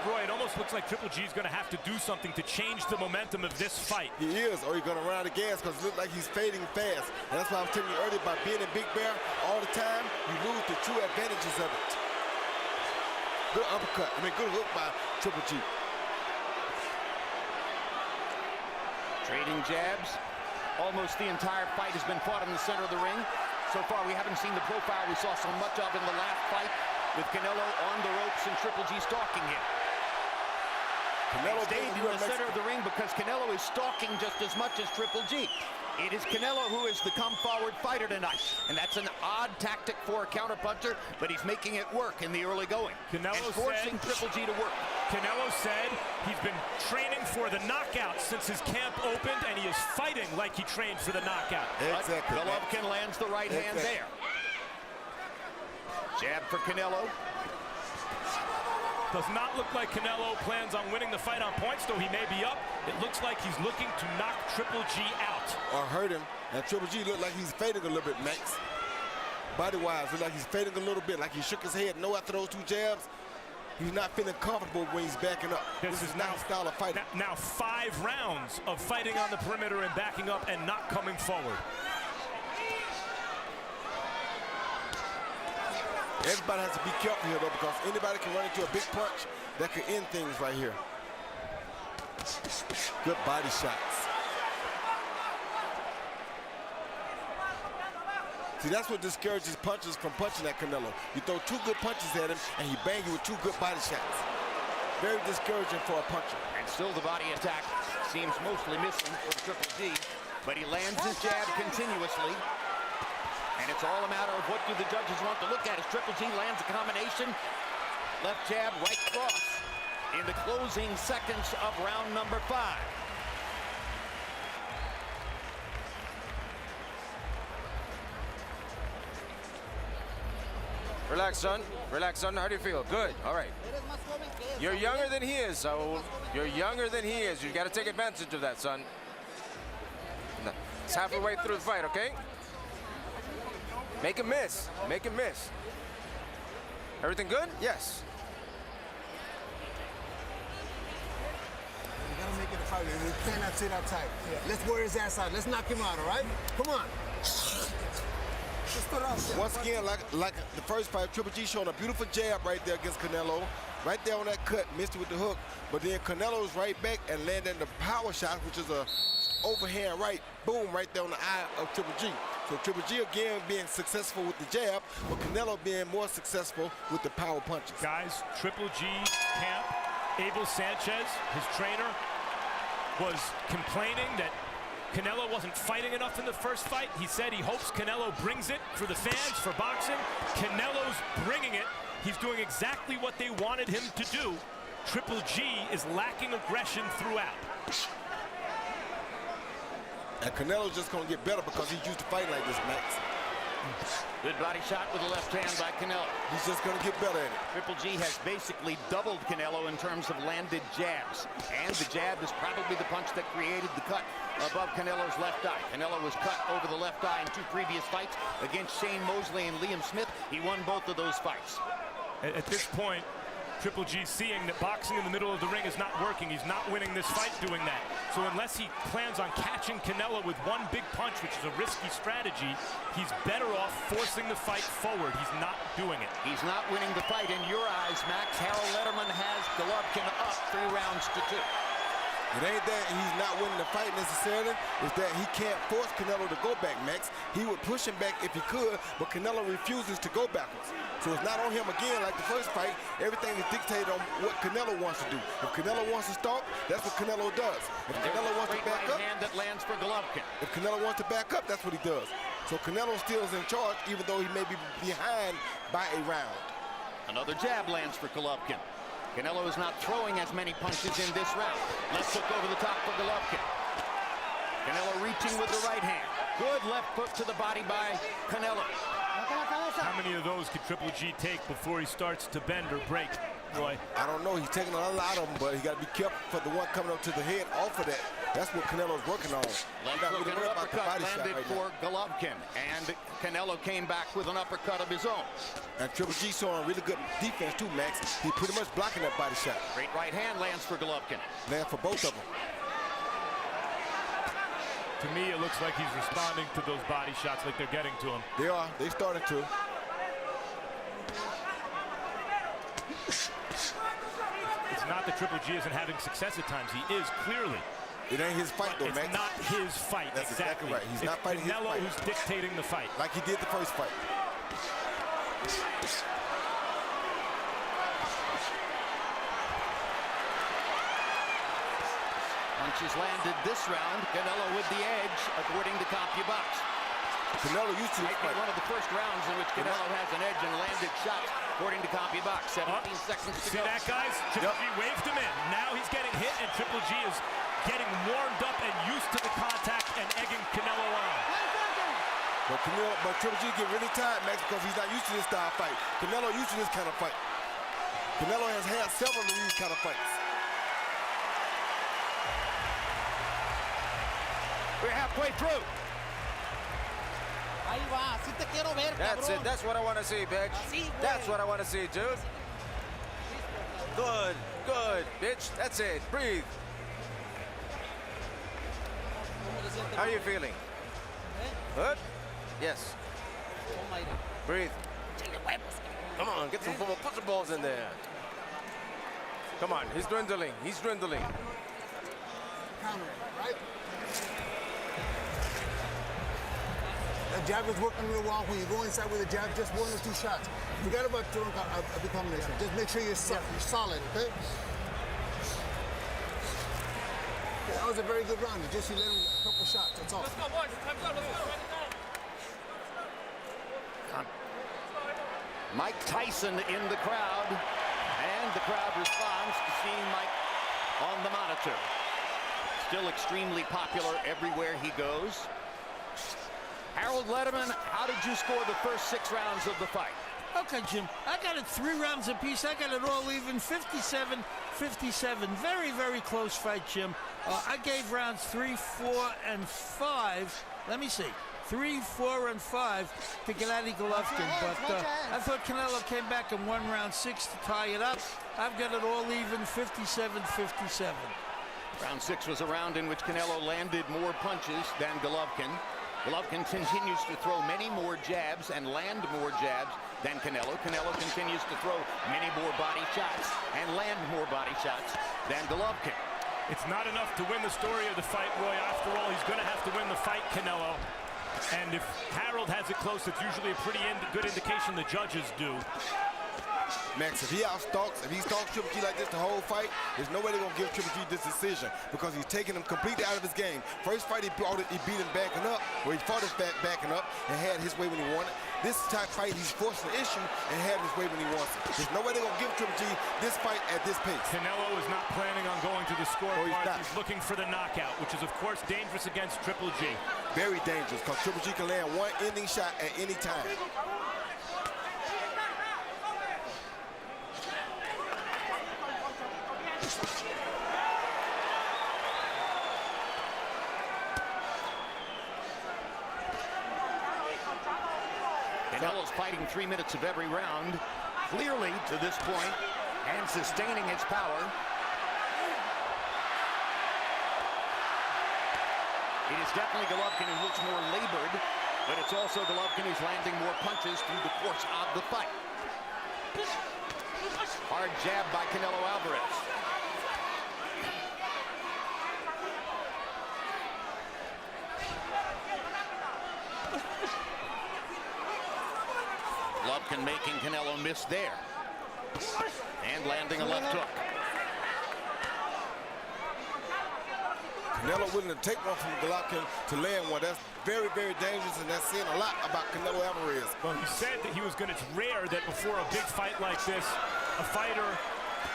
Roy, it almost looks like Triple G is going to have to do something to change the momentum of this fight. He is, or he's going to run out of gas, because it looks like he's fading fast. And that's why I was telling you earlier about being in Big Bear all the time, you lose the true advantages of it. Good uppercut, good hook by Triple G. Trading jabs. Almost the entire fight has been fought in the center of the ring. So far, we haven't seen the profile we saw so much of in the last fight, with Canelo on the ropes and Triple G stalking him. Canelo stayed in the center of the ring because Canelo is stalking just as much as Triple G. It is Canelo who is the come-forward fighter tonight, and that's an odd tactic for a counterpuncher, but he's making it work in the early going. Canelo and forcing Triple G to work. Canelo said he's been training for the knockout since his camp opened, and he is fighting like he trained for the knockout. Exactly. Golovkin lands the right hand there. Jab for Canelo. Does not look like Canelo plans on winning the fight on points, though he may be up. It looks like he's looking to knock Triple G out. Or hurt him. And Triple G looked like he's fading a little bit, Max. Body-wise, looked like he's fading a little bit, like he shook his head no after those 2 jabs. He's not feeling comfortable when he's backing up. This is not his style of fighting. Now 5 rounds of fighting on the perimeter and backing up and not coming forward. Everybody has to be careful here, though, because anybody can run into a big punch that could end things right here. Good body shots. See, that's what discourages punchers from punching at Canelo. You throw 2 good punches at him, and he bang you with 2 good body shots. Very discouraging for a puncher. And still the body attack seems mostly missing for Triple G, but he lands his jab continuously. And it's all a matter of what do the judges want to look at as Triple G lands a combination. Left jab, right cross in the closing seconds of round number 5. Relax, son. Relax, son. How do you feel? Good. All right. You're younger than he is, Saúl. You're younger than he is. You got to take advantage of that, son. It's halfway through the fight, okay? Make him miss. Make him miss. Everything good? Yes. You gotta make it a fight. You cannot sit that tight. Yeah. Let's wear his ass out. Let's knock him out, all right? Come on. Once again, like the first fight, Triple G showing a beautiful jab right there against Canelo. Right there on that cut, missed it with the hook. But then Canelo's right back and landing the power shot, which is a overhand right, boom, right there on the eye of Triple G. So Triple G again being successful with the jab, but Canelo being more successful with the power punches. Guys, Triple G camp, Abel Sanchez, his trainer, was complaining that Canelo wasn't fighting enough in the first fight. He said he hopes Canelo brings it for the fans, for boxing. Canelo's bringing it. He's doing exactly what they wanted him to do. Triple G is lacking aggression throughout. And Canelo's just going to get better because he's used to fighting like this, Max. Good body shot with the left hand by Canelo. He's just going to get better at it. Triple G has basically doubled Canelo in terms of landed jabs. And the jab is probably the punch that created the cut above Canelo's left eye. Canelo was cut over the left eye in 2 previous fights against Shane Mosley and Liam Smith. He won both of those fights. At this point, Triple G seeing that boxing in the middle of the ring is not working. He's not winning this fight doing that. So unless he plans on catching Canelo with one big punch, which is a risky strategy, he's better off forcing the fight forward. He's not doing it. He's not winning the fight in your eyes, Max. Harold Letterman has Golovkin up 3 rounds to 2. It ain't that he's not winning the fight necessarily. It's that he can't force Canelo to go back, Max. He would push him back if he could, but Canelo refuses to go backwards. So it's not on him again like the first fight. Everything is dictated on what Canelo wants to do. If Canelo wants to stalk, that's what Canelo does. If Canelo wants to back up, hand that lands for Golovkin. If Canelo wants to back up, that's what he does. So Canelo still is in charge, even though he may be behind by a round. Another jab lands for Golovkin. Canelo is not throwing as many punches in this round. Left hook over the top for Golovkin. Canelo reaching with the right hand. Good left hook to the body by Canelo. How many of those could Triple G take before he starts to bend or break, Roy? I don't know. He's taking a lot of them, but he got to be careful for the one coming up to the head off of that. That's what Canelo's working on. Left hook and an uppercut landed for Golovkin, and Canelo came back with an uppercut of his own. And Triple G showing really good defense too, Max. He pretty much blocking that body shot. Great right hand lands for Golovkin. Lands for both of them. To me, it looks like he's responding to those body shots like they're getting to him. They are. They started to. It's not that Triple G isn't having success at times. He is, clearly. It ain't his fight, though, Max. It's not his fight. That's exactly right. He's not fighting his fight. Canelo who's dictating the fight. Like he did the first fight. Punches landed this round. Canelo with the edge, according to CompuBox. Canelo used to fight. One of the first rounds in which Canelo has an edge and landed shots, according to CompuBox. 17 seconds to go. See that, guys? Triple G waved him in. Now he's getting hit, and Triple G is getting warmed up and used to the contact and egging Canelo on. But Triple G get really tired, Max, because he's not used to this style of fight. Canelo used to this kind of fight. Canelo has had several of these kind of fights. We're halfway through. Ahí va, así te quiero ver, That's cabrón. it. That's what I want to see, bitch. That's what I want to see, dude. Good, good, bitch. That's it. Breathe. How are you feeling? Good? Yes. Breathe. Come on, get some football. Put some balls in there. Come on, he's dwindling. He's dwindling. Right? That jab is working real well. When you go inside with a jab, just 1 or 2 shots. Forget about throwing a big combination. Just make sure you're solid, okay? That was a very good round. You let him a couple shots, that's all. Let's go, boys. Time's up. Let's go. Mike Tyson in the crowd, and the crowd responds to seeing Mike on the monitor. Still extremely popular everywhere he goes. Harold Letterman, how did you score the first 6 rounds of the fight? Okay, Jim, I got it 3 rounds apiece. I got it all even, 57-57. Very, very close fight, Jim. I gave rounds 3, 4, and 5. Let me see. 3, 4, and 5 to Gennadiy Golovkin. But I thought Canelo came back and won round 6 to tie it up. I've got it all even, 57-57. Round 6 was a round in which Canelo landed more punches than Golovkin. Golovkin continues to throw many more jabs and land more jabs than Canelo. Canelo continues to throw many more body shots and land more body shots than Golovkin. It's not enough to win the story of the fight, Roy. After all, he's going to have to win the fight, Canelo. And if Harold has it close, it's usually a pretty good indication the judges do. Max, if he outstalks, if he stalks Triple G like this the whole fight, there's no way they're going to give Triple G this decision because he's taking him completely out of his game. First fight, he beat him backing up, where he fought his backing up and had his way when he wanted. This type fight, he's forcing the issue and had his way when he wants it. There's no way they're going to give Triple G this fight at this pace. Canelo is not planning on going to the scoreboard. He's looking for the knockout, which is, of course, dangerous against Triple G. Very dangerous because Triple G can land one ending shot at any time. Canelo's fighting 3 minutes of every round, clearly to this point, and sustaining its power. It is definitely Golovkin who looks more labored, but it's also Golovkin who's landing more punches through the course of the fight. Hard jab by Canelo Álvarez. Golovkin making Canelo miss there. And landing a left hook. Canelo willing to take one from Golovkin to land one. That's very, very dangerous, and that's saying a lot about Canelo Álvarez. Well, he said that he was going to, it's rare that before a big fight like this, a fighter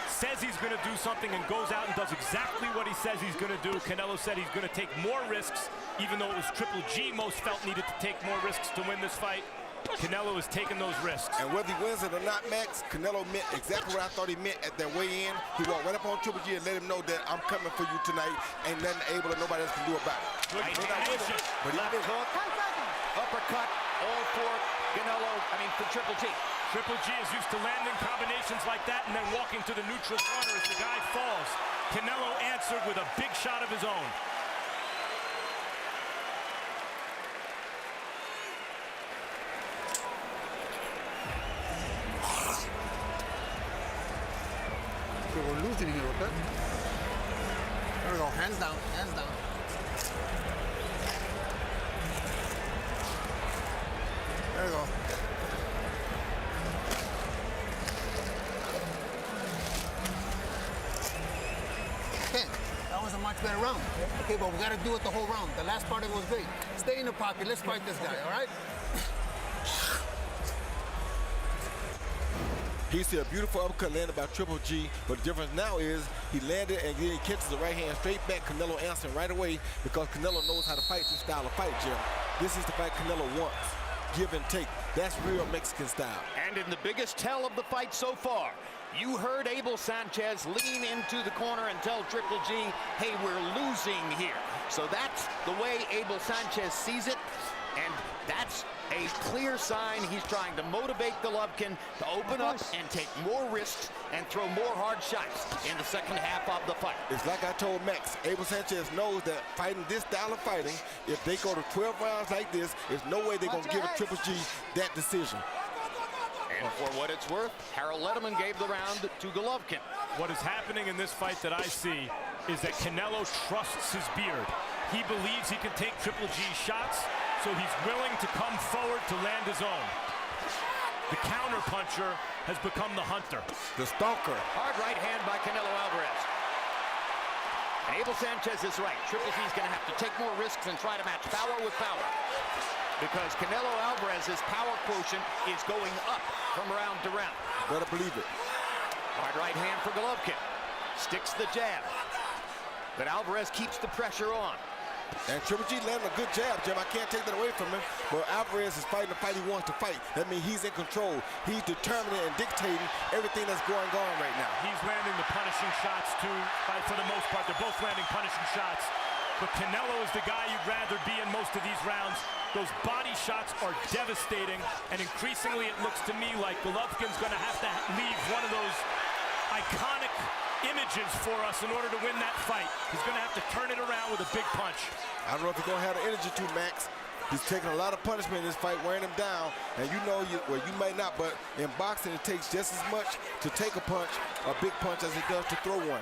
says he's going to do something and goes out and does exactly what he says he's going to do. Canelo said he's going to take more risks, even though it was Triple G most felt needed to take more risks to win this fight. Canelo is taking those risks. And whether he wins it or not, Max, Canelo meant exactly what I thought he meant at that weigh-in. He walked right up on Triple G and let him know that I'm coming for you tonight. Ain't nothing able that nobody else can do about it. Right hand, but left hook, uppercut, all for Canelo, for Triple G. Triple G is used to landing combinations like that and then walking to the neutral corner as the guy falls. Canelo answered with a big shot of his own. We're losing here, okay? There we go, hands down, hands down. There we go. Okay, that was a much better round. Okay, but we gotta do it the whole round. The last part of it was great. Stay in the pocket, let's fight this guy, all right? He see a beautiful uppercut landed by Triple G, but the difference now is he landed and then he catches the right hand straight back. Canelo answering right away because Canelo knows how to fight this style of fight, Jim. This is the fight Canelo wants. Give and take. That's real Mexican style. And in the biggest tell of the fight so far, you heard Abel Sanchez lean into the corner and tell Triple G, hey, we're losing here. So that's the way Abel Sanchez sees it, and that's a clear sign he's trying to motivate Golovkin to open up and take more risks and throw more hard shots in the second half of the fight. It's like I told Max, Abel Sanchez knows that fighting this style of fighting, if they go to 12 rounds like this, there's no way they're going to give a Triple G that decision. And for what it's worth, Harold Letterman gave the round to Golovkin. What is happening in this fight that I see is that Canelo trusts his beard. He believes he can take Triple G shots, so he's willing to come forward to land his own. The counter puncher has become the hunter. The stalker. Hard right hand by Canelo Álvarez. And Abel Sanchez is right. Triple G's going to have to take more risks and try to match power with power. Because Canelo Álvarez's power quotient is going up from round to round. Better believe it. Hard right hand for Golovkin. Sticks the jab. But Álvarez keeps the pressure on. And Triple G landing a good jab, Jim. I can't take that away from him. But Álvarez is fighting the fight he wants to fight. That means he's in control. He's determining and dictating everything that's going on right now. He's landing the punishing shots too, for the most part. They're both landing punishing shots. But Canelo is the guy you'd rather be in most of these rounds. Those body shots are devastating, and increasingly it looks to me like Golovkin's going to have to leave one of those iconic images for us in order to win that fight. He's going to have to turn it around with a big punch. I don't know if he's going to have the energy to, Max. He's taking a lot of punishment in this fight, wearing him down. And you know, you might not, but in boxing, it takes just as much to take a punch, a big punch, as it does to throw one.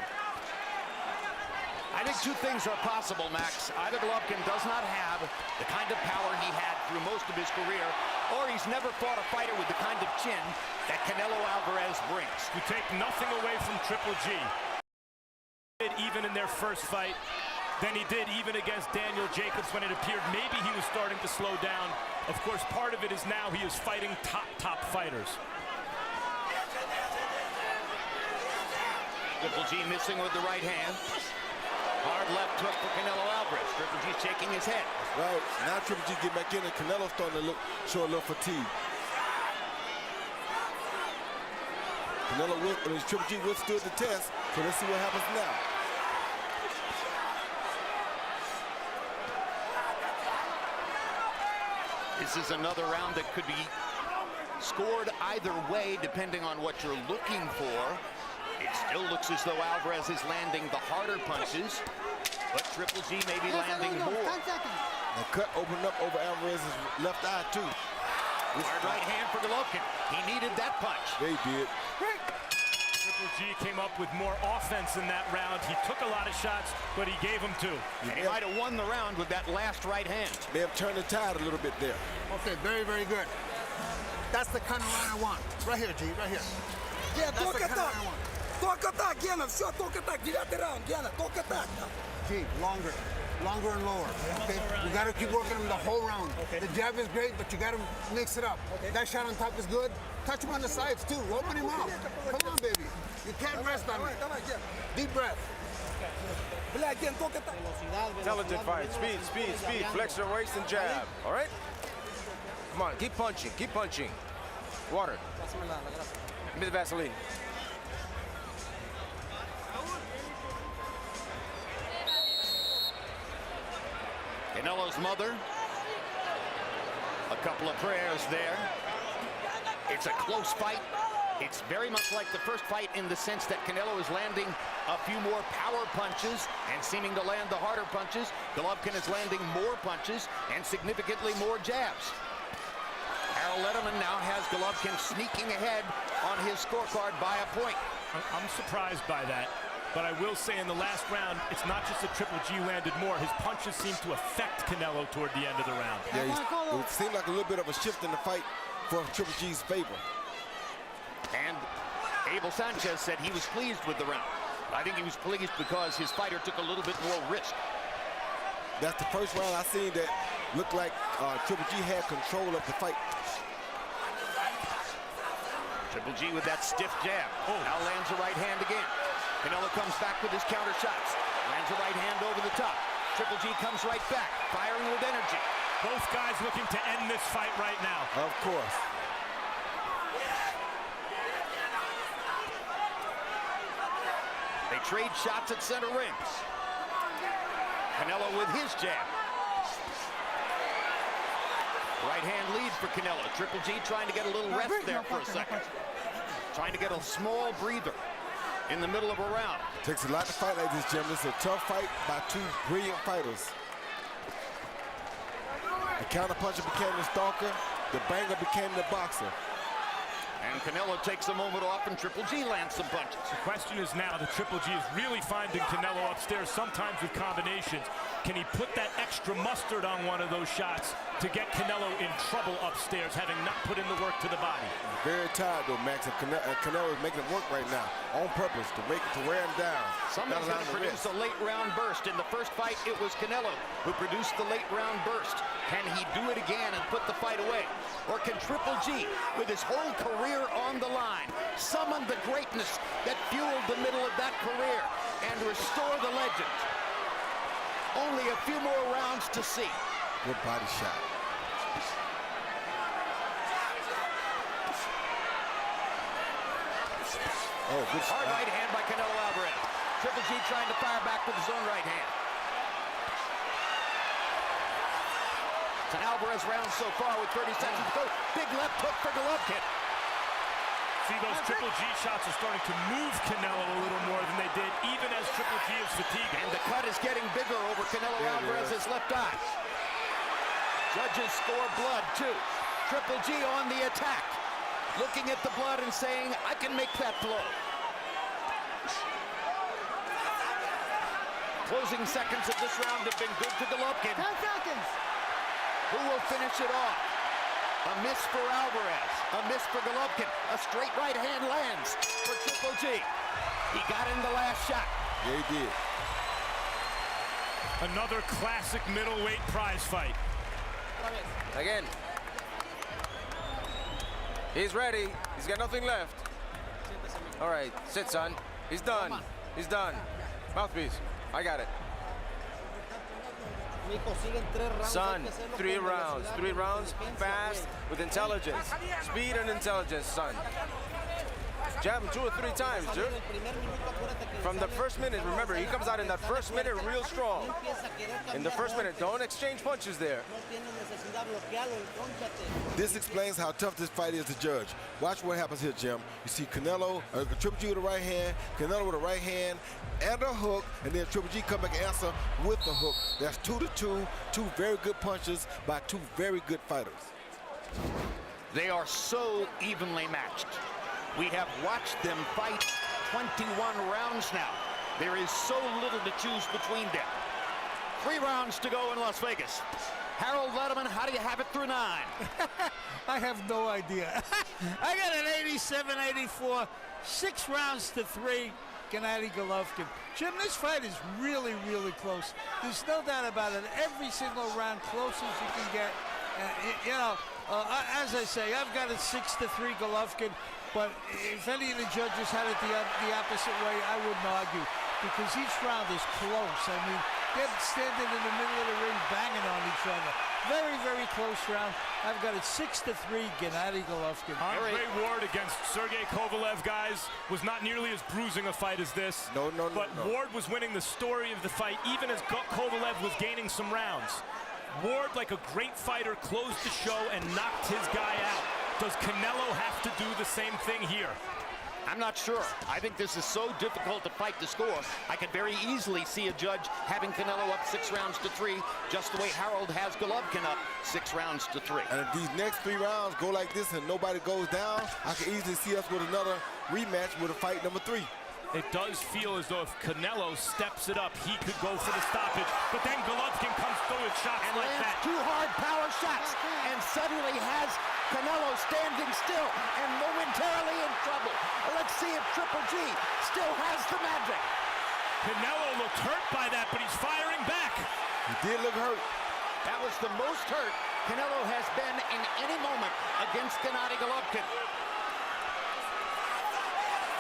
I think two things are possible, Max. Either Golovkin does not have the kind of power he had through most of his career, or he's never fought a fighter with the kind of chin that Canelo Álvarez brings. You take nothing away from Triple G. Even in their first fight, than he did even against Daniel Jacobs when it appeared maybe he was starting to slow down. Of course, part of it is now he is fighting top fighters. Triple G missing with the right hand. Hard left hook for Canelo Álvarez. Triple G shaking his head. Right, now Triple G get back in and Canelo's starting to show a little fatigue. Triple G withstood the test, so let's see what happens now. This is another round that could be scored either way, depending on what you're looking for. It still looks as though Álvarez is landing the harder punches, but Triple G may be landing more. The cut opened up over Álvarez's left eye, too. Hard right hand for Golovkin. He needed that punch. They did. Triple G came up with more offense in that round. He took a lot of shots, but he gave them two. And he might have won the round with that last right hand. May have turned the tide a little bit there. Okay, very, very good. That's the kind of round I want. Right here, G, right here. Yeah, That's the kind of round I want. Только так, Гена, все, только так. 9-й раунд, Гена, только так. G, longer and lower. Okay, you got to keep working him the whole round. The jab is great, but you got to mix it up. That shot on top is good. Touch him on the sides too. Open him up. Come on, baby. You can't rest on me. Deep breath. Intelligent fight. Speed, speed, speed. Flex your waist and jab. All right? Come on, keep punching, keep punching. Water. Give me the Vaseline. Canelo's mother. A couple of prayers there. It's a close fight. It's very much like the first fight in the sense that Canelo is landing a few more power punches and seeming to land the harder punches. Golovkin is landing more punches and significantly more jabs. Harold Letterman now has Golovkin sneaking ahead on his scorecard by a point. I'm surprised by that. But I will say in the last round, it's not just that Triple G landed more. His punches seemed to affect Canelo toward the end of the round. Yeah, it seemed like a little bit of a shift in the fight for Triple G's favor. And Abel Sanchez said he was pleased with the round. I think he was pleased because his fighter took a little bit more risk. That's the first round I seen that looked like Triple G had control of the fight. Triple G with that stiff jab. Now lands a right hand again. Canelo comes back with his counter shots. Lands a right hand over the top. Triple G comes right back, firing with energy. Both guys looking to end this fight right now. Of course. They trade shots at center rings. Canelo with his jab. Right hand lead for Canelo. Triple G trying to get a little rest there for a second. Trying to get a small breather in the middle of a round. Takes a lot to fight like this, gentlemen. It's a tough fight by two brilliant fighters. The counter puncher became the stalker. The banger became the boxer. And Canelo takes a moment off and Triple G lands some punches. The question is now that Triple G is really finding Canelo upstairs, sometimes with combinations. Can he put that extra mustard on one of those shots to get Canelo in trouble upstairs, having not put in the work to the body? Very tired though, Max, and Canelo is making it work right now on purpose to wear him down. Somebody's going to produce a late round burst. In the first fight, it was Canelo who produced the late round burst. Can he do it again and put the fight away? Or can Triple G, with his whole career on the line, summon the greatness that fueled the middle of that career and restore the legend? Only a few more rounds to see. Good body shot. Oh, good shot. Hard right hand by Canelo Álvarez. Triple G trying to fire back with his own right hand. It's an Álvarez round so far with 30 seconds to go. Big left hook for Golovkin. See, those Triple G shots are starting to move Canelo a little more than they did, even as Triple G is fatiguing. And the cut is getting bigger over Canelo Álvarez's left eye. Judges score blood, too. Triple G on the attack, looking at the blood and saying, I can make that blow. Closing seconds of this round have been good to Golovkin. 10 seconds. Who will finish it off? A miss for Álvarez, a miss for Golovkin. A straight right hand lands for Triple G. He got in the last shot. Yeah, he did. Another classic middleweight prize fight. Again. He's ready. He's got nothing left. All right, sit, son. He's done. He's done. Mouthpiece. I got it. Son, 3 rounds. 3 rounds fast with intelligence. Speed and intelligence, son. Jab him 2 or 3 times, dude. From the first minute, remember, he comes out in that first minute real strong. In the first minute, don't exchange punches there. This explains how tough this fight is to judge. Watch what happens here, Jim. You see Canelo, Triple G with a right hand, Canelo with a right hand and a hook, and then Triple G come back and answer with the hook. That's 2-2, 2 very good punches by 2 very good fighters. They are so evenly matched. We have watched them fight 21 rounds now. There is so little to choose between them. 3 rounds to go in Las Vegas. Harold Letterman, how do you have it through 9? I have no idea. I got an 87-84, 6 rounds to 3. Gennadiy Golovkin. Jim, this fight is really, really close. There's no doubt about it. Every single round, close as you can get. As I say, I've got it 6-3 Golovkin. But if any of the judges had it the opposite way, I wouldn't argue, because each round is close. I mean, they're standing in the middle of the ring banging on each other. Very, very close round. I've got it 6-3 Gennadiy Golovkin. Andre Ward against Sergey Kovalev, guys, was not nearly as bruising a fight as this. No. But Ward was winning the story of the fight, even as Kovalev was gaining some rounds. Ward, like a great fighter, closed the show and knocked his guy out. Does Canelo have to do the same thing here? I'm not sure. I think this is so difficult to fight to score. I could very easily see a judge having Canelo up 6 rounds to 3, just the way Harold has Golovkin up 6 rounds to 3. And if these next 3 rounds go like this and nobody goes down, I can easily see us with another rematch with a fight number 3. It does feel as though if Canelo steps it up, he could go for the stoppage. But then Golovkin comes through with shots and like that. 2 hard power shots, and suddenly has Canelo standing still and momentarily in trouble. Let's see if Triple G still has the magic. Canelo looked hurt by that, but he's firing back. He did look hurt. That was the most hurt Canelo has been in any moment against Gennadiy Golovkin.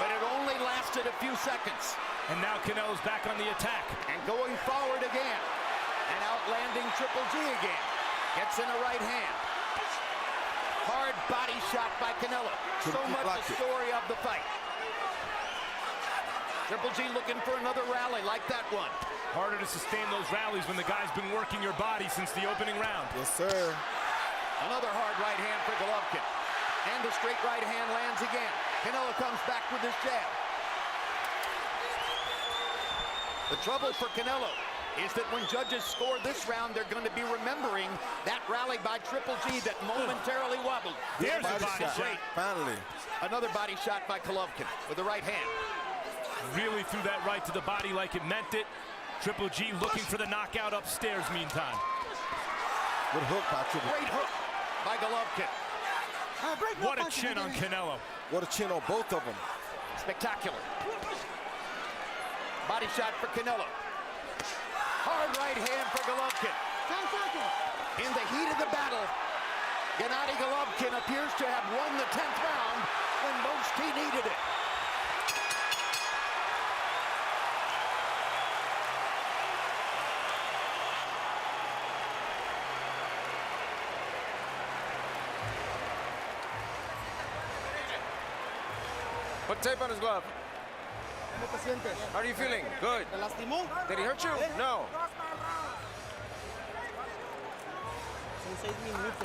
But it only lasted a few seconds. And now Canelo's back on the attack. And going forward again. And outlanding Triple G again. Gets in a right hand. Hard body shot by Canelo. So much the story of the fight. Triple G looking for another rally like that one. Harder to sustain those rallies when the guy's been working your body since the opening round. Yes, sir. Another hard right hand for Golovkin. And a straight right hand lands again. Canelo comes back with his jab. The trouble for Canelo is that when judges score this round, they're going to be remembering that rally by Triple G that momentarily wobbled. There's a body shot. Finally. Another body shot by Golovkin with the right hand. Really threw that right to the body like it meant it. Triple G looking for the knockout upstairs meantime. Good hook by Triple G. Great hook by Golovkin. What a chin on Canelo. What a chin on both of them. Spectacular. Body shot for Canelo. Hard right hand for Golovkin. In the heat of the battle, Gennadiy Golovkin appears to have won the 10th round when most he needed it. Put tape on his glove. How are you feeling? Good. Did he hurt you? No.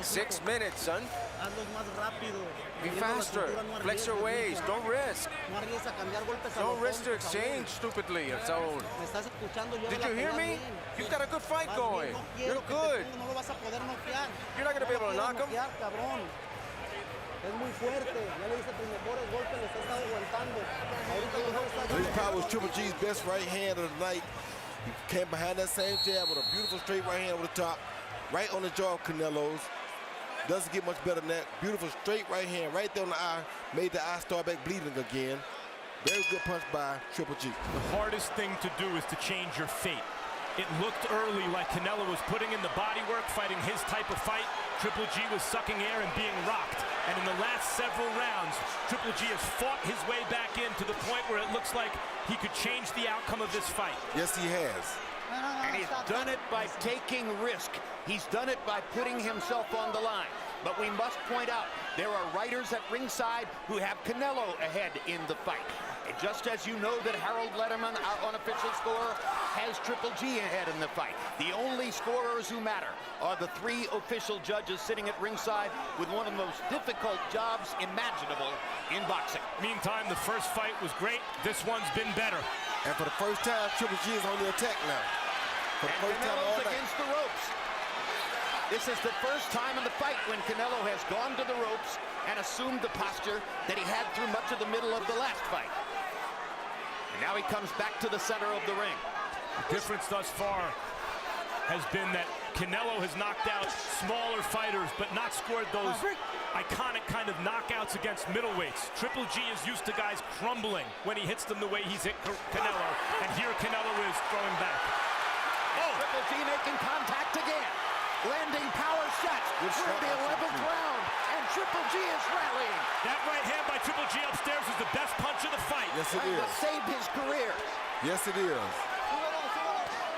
6 minutes, son. Be faster. Flex your waist. Don't risk. Don't risk to exchange stupidly, Saúl. Did you hear me? You've got a good fight going. You're good. You're not going to be able to knock him. This probably was Triple G's best right hand of the night. He came behind that same jab with a beautiful straight right hand over the top, right on the jaw of Canelo's. Doesn't get much better than that. Beautiful straight right hand right there on the eye, made the eye start back bleeding again. Very good punch by Triple G. The hardest thing to do is to change your fate. It looked early like Canelo was putting in the body work, fighting his type of fight. Triple G was sucking air and being rocked. And in the last several rounds, Triple G has fought his way back in to the point where it looks like he could change the outcome of this fight. Yes, he has. And he's done it by taking risk. He's done it by putting himself on the line. But we must point out, there are writers at ringside who have Canelo ahead in the fight. And just as you know that Harold Letterman, our unofficial scorer, has Triple G ahead in the fight. The only scorers who matter are the 3 official judges sitting at ringside with one of the most difficult jobs imaginable in boxing. Meantime, the first fight was great. This one's been better. And for the first time, Triple G is on the attack now. For the first time all Canelo's night. against the ropes. This is the first time in the fight when Canelo has gone to the ropes and assumed the posture that he had through much of the middle of the last fight. And now he comes back to the center of the ring. The difference thus far has been that Canelo has knocked out smaller fighters, but not scored those iconic kind of knockouts against middleweights. Triple G is used to guys crumbling when he hits them the way he's hit Canelo, and here Canelo is throwing back. Oh! Triple G making contact again, landing power shots through the 11th round, and Triple G is rallying. That right hand by Triple G upstairs is the best punch of the fight. Yes, it is. Saved his career. Yes, it is.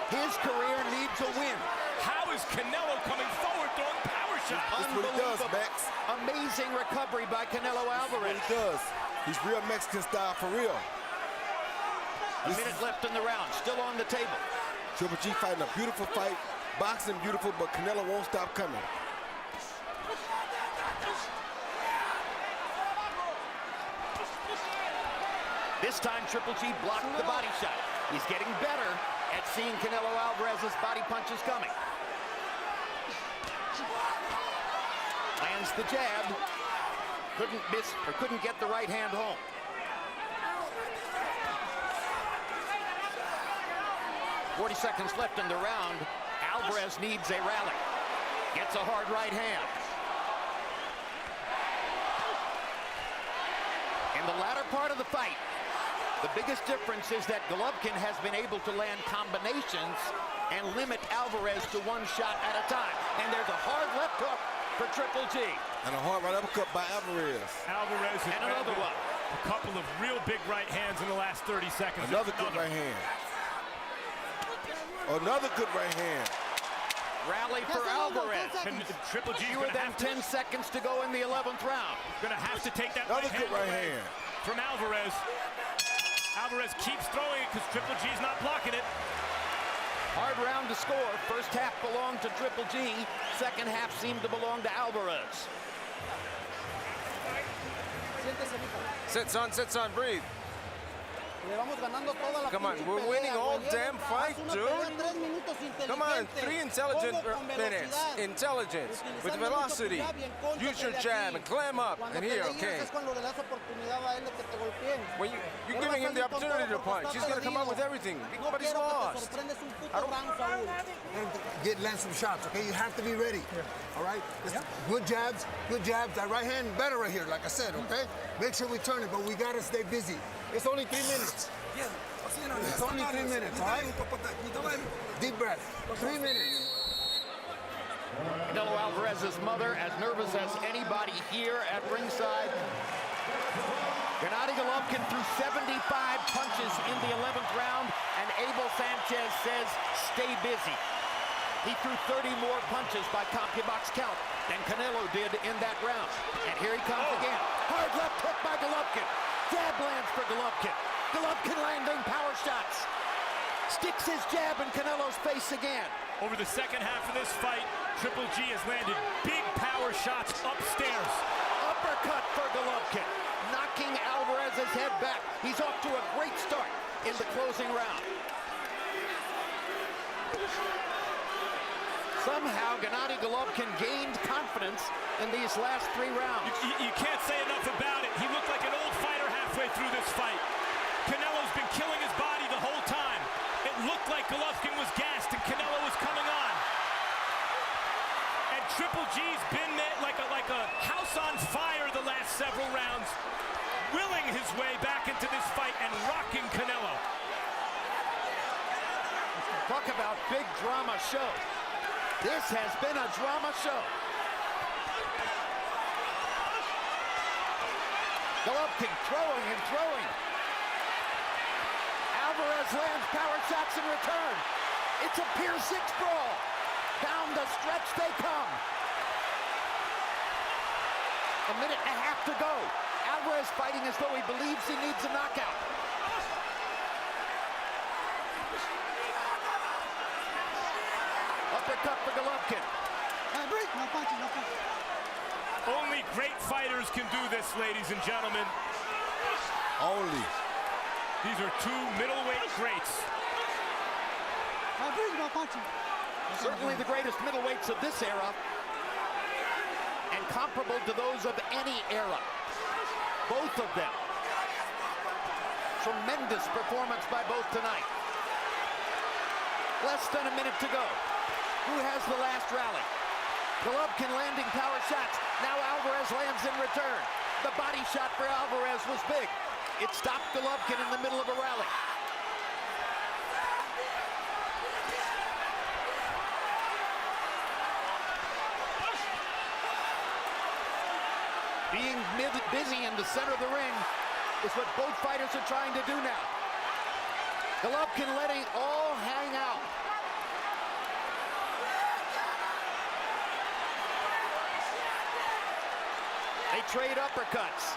His career needs a win. How is Canelo coming forward throwing power shots? That's what he does, Max. Amazing recovery by Canelo Álvarez. That's what he does. He's real Mexican style for real. A minute left in the round, still on the table. Triple G fighting a beautiful fight, boxing beautiful, but Canelo won't stop coming. This time, Triple G blocked the body shot. He's getting better at seeing Canelo Álvarez's body punches coming. Lands the jab. Couldn't miss, or couldn't get the right hand home. "40 seconds left in the round. Álvarez needs a rally. Gets a hard right hand. In the latter part of the fight, the biggest difference is that Golovkin has been able to land combinations and limit Álvarez to one shot at a time. And there's a hard left hook for Triple G. And a hard right uppercut by Álvarez. Álvarez and another one. A couple of real big right hands in the last 30 seconds. Another good right hand. Another good right hand. Rally for Álvarez. And Triple G fewer than 10 seconds to go in the 11th round. Gonna have to take that Another right good hand right away hand from Álvarez. Álvarez keeps throwing it because Triple G's not blocking it. Hard round to score. First half belonged to Triple G. Second half seemed to belong to Álvarez. Sit, son, breathe. Come on, we're winning all damn fight, dude. Come on, 3 intelligent minutes. Intelligence with velocity. Use your jab and clam up. And here, okay. When you're giving him the opportunity to punch, he's gonna come up with everything. But he's lost. Land some shots, okay? You have to be ready. All right? Good jabs, good jabs. That right hand better right here, like I said, okay? Make sure we turn it, but we gotta stay busy. It's only 3 minutes. It's only 3 minutes, all right? Deep breath. 3 minutes. Canelo Álvarez's mother, as nervous as anybody here at ringside. Gennadiy Golovkin threw 75 punches in the 11th round, and Abel Sanchez says, stay busy. He threw 30 more punches by CompuBox count than Canelo did in that round. And here he comes again. Hard left hook by Golovkin. Jab lands for Golovkin. Golovkin landing power shots. Sticks his jab in Canelo's face again. Over the second half of this fight, Triple G has landed big power shots upstairs. Uppercut for Golovkin, knocking Álvarez's head back. He's off to a great start in the closing round. Somehow, Gennadiy Golovkin gained confidence in these last 3 rounds. You can't say enough about it. He looked like an old fighter halfway through this fight. Canelo's been killing his body the whole time. It looked like Golovkin was gassed and Canelo was coming on. And Triple G's been there like a house on fire the last several rounds, willing his way back into this fight and rocking Canelo. Talk about big drama show. This has been a drama show. Golovkin throwing and throwing. Álvarez lands power shots in return. It's a Pier 6 brawl. Down the stretch they come. A minute and a half to go. Álvarez fighting as though he believes he needs a knockout. Uppercut for Golovkin. No punches, no punches. Only great fighters can do this, ladies and gentlemen. Only. These are two middleweight greats. No punching. Certainly the greatest middleweights of this era, and comparable to those of any era. Both of them. Tremendous performance by both tonight. Less than a minute to go. Who has the last rally? Golovkin landing power shots. Now Álvarez lands in return. The body shot for Álvarez was big. It stopped Golovkin in the middle of a rally. Being busy in the center of the ring is what both fighters are trying to do now. Golovkin letting all hang out. They trade uppercuts.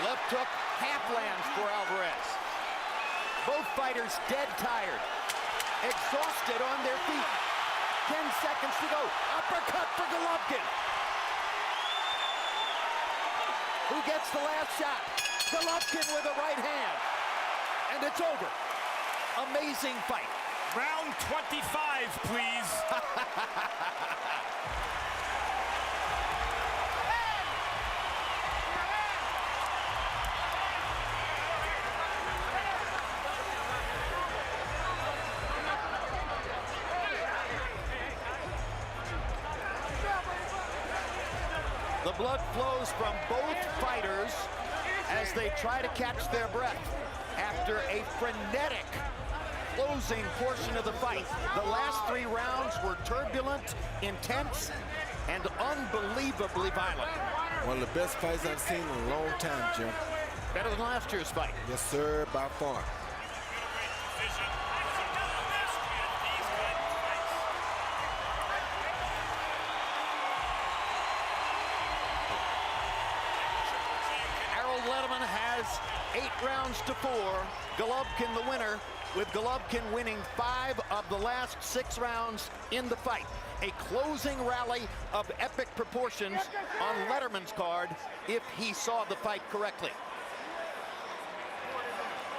Left hook, half lands for Álvarez. Both fighters dead tired, exhausted on their feet. 10 seconds to go. Uppercut for Golovkin. Who gets the last shot? Golovkin with a right hand. And it's over. Amazing fight. Round 25, please. The blood flows from both fighters as they try to catch their breath after a frenetic closing portion of the fight. The last 3 rounds were turbulent, intense, and unbelievably violent. One of the best fights I've seen in a long time, Jim. Better than last year's fight. Yes, sir, by far. Letterman has 8 rounds to 4. Golovkin the winner, with Golovkin winning 5 of the last 6 rounds in the fight. A closing rally of epic proportions on Letterman's card, if he saw the fight correctly.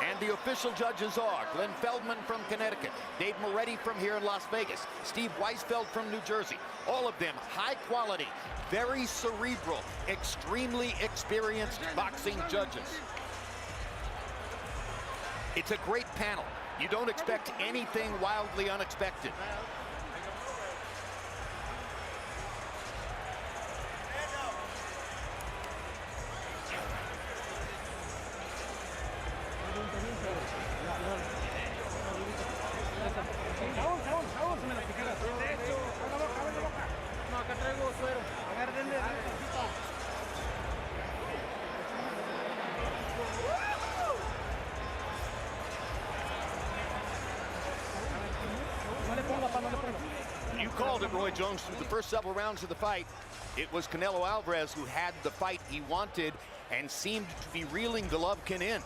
And the official judges are Glenn Feldman from Connecticut, Dave Moretti from here in Las Vegas, Steve Weisfeld from New Jersey. All of them high quality, very cerebral, extremely experienced boxing judges. It's a great panel. You don't expect anything wildly unexpected. You called it, Roy Jones, through the first several rounds of the fight. It was Canelo Álvarez who had the fight he wanted and seemed to be reeling Golovkin in.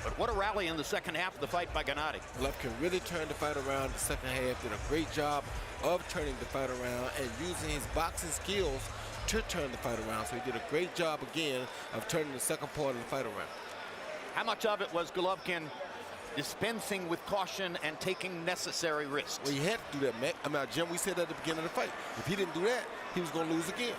But what a rally in the second half of the fight by Gennadiy. Golovkin really turned the fight around in the second half, did a great job of turning the fight around and using his boxing skills to turn the fight around. So he did a great job again of turning the second part of the fight around. How much of it was Golovkin dispensing with caution and taking necessary risks? Well, he had to do that, Matt. I mean, Jim, we said at the beginning of the fight, if he didn't do that, he was going to lose again.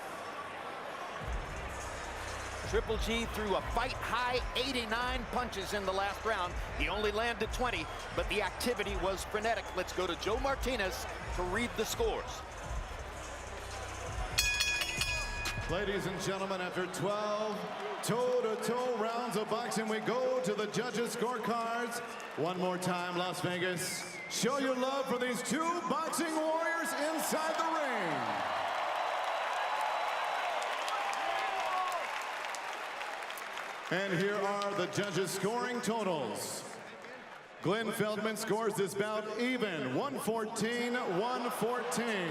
Triple G threw a fight-high 89 punches in the last round. He only landed 20, but the activity was frenetic. Let's go to Joe Martinez to read the scores. Ladies and gentlemen, after 12 toe-to-toe rounds of boxing, we go to the judges' scorecards. One more time, Las Vegas. Show your love for these 2 boxing warriors inside the ring. And here are the judges' scoring totals. Glenn Feldman scores this bout even, 114-114.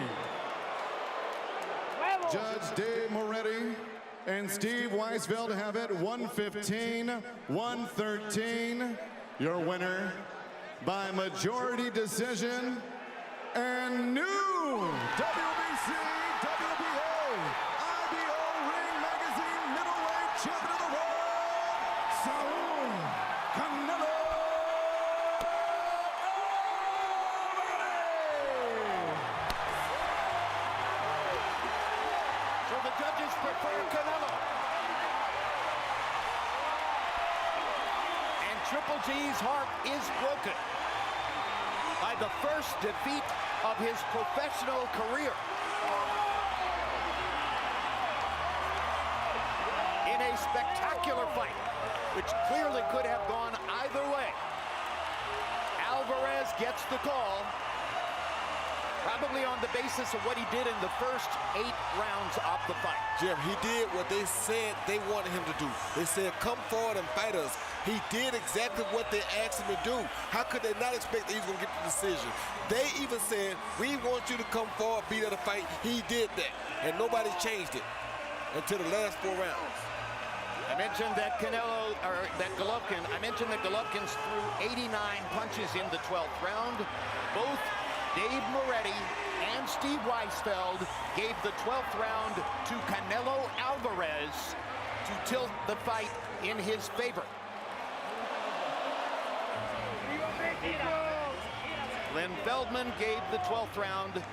Judge Dave Moretti and Steve Weisfeld have it 115-113. Your winner by majority decision and new WBC, WBA, IBO Ring Magazine middleweight champion of the world, Saúl Canelo. So the judges prefer Canelo. And Triple G's heart is broken by the first defeat of his professional career. In a spectacular fight, which clearly could have gone either way. Álvarez gets the call, probably on the basis of what he did in the first 8 rounds of the fight. Jim, he did what they said they wanted him to do. They said, come forward and fight us. He did exactly what they asked him to do. How could they not expect that he was going to get the decision? They even said, we want you to come forward, beat at a fight. He did that, and nobody changed it until the last 4 rounds. I mentioned that Golovkin threw 89 punches in the 12th round. Both Dave Moretti and Steve Weisfeld gave the 12th round to Canelo Álvarez to tilt the fight in his favor. Glenn Feldman gave the 12th round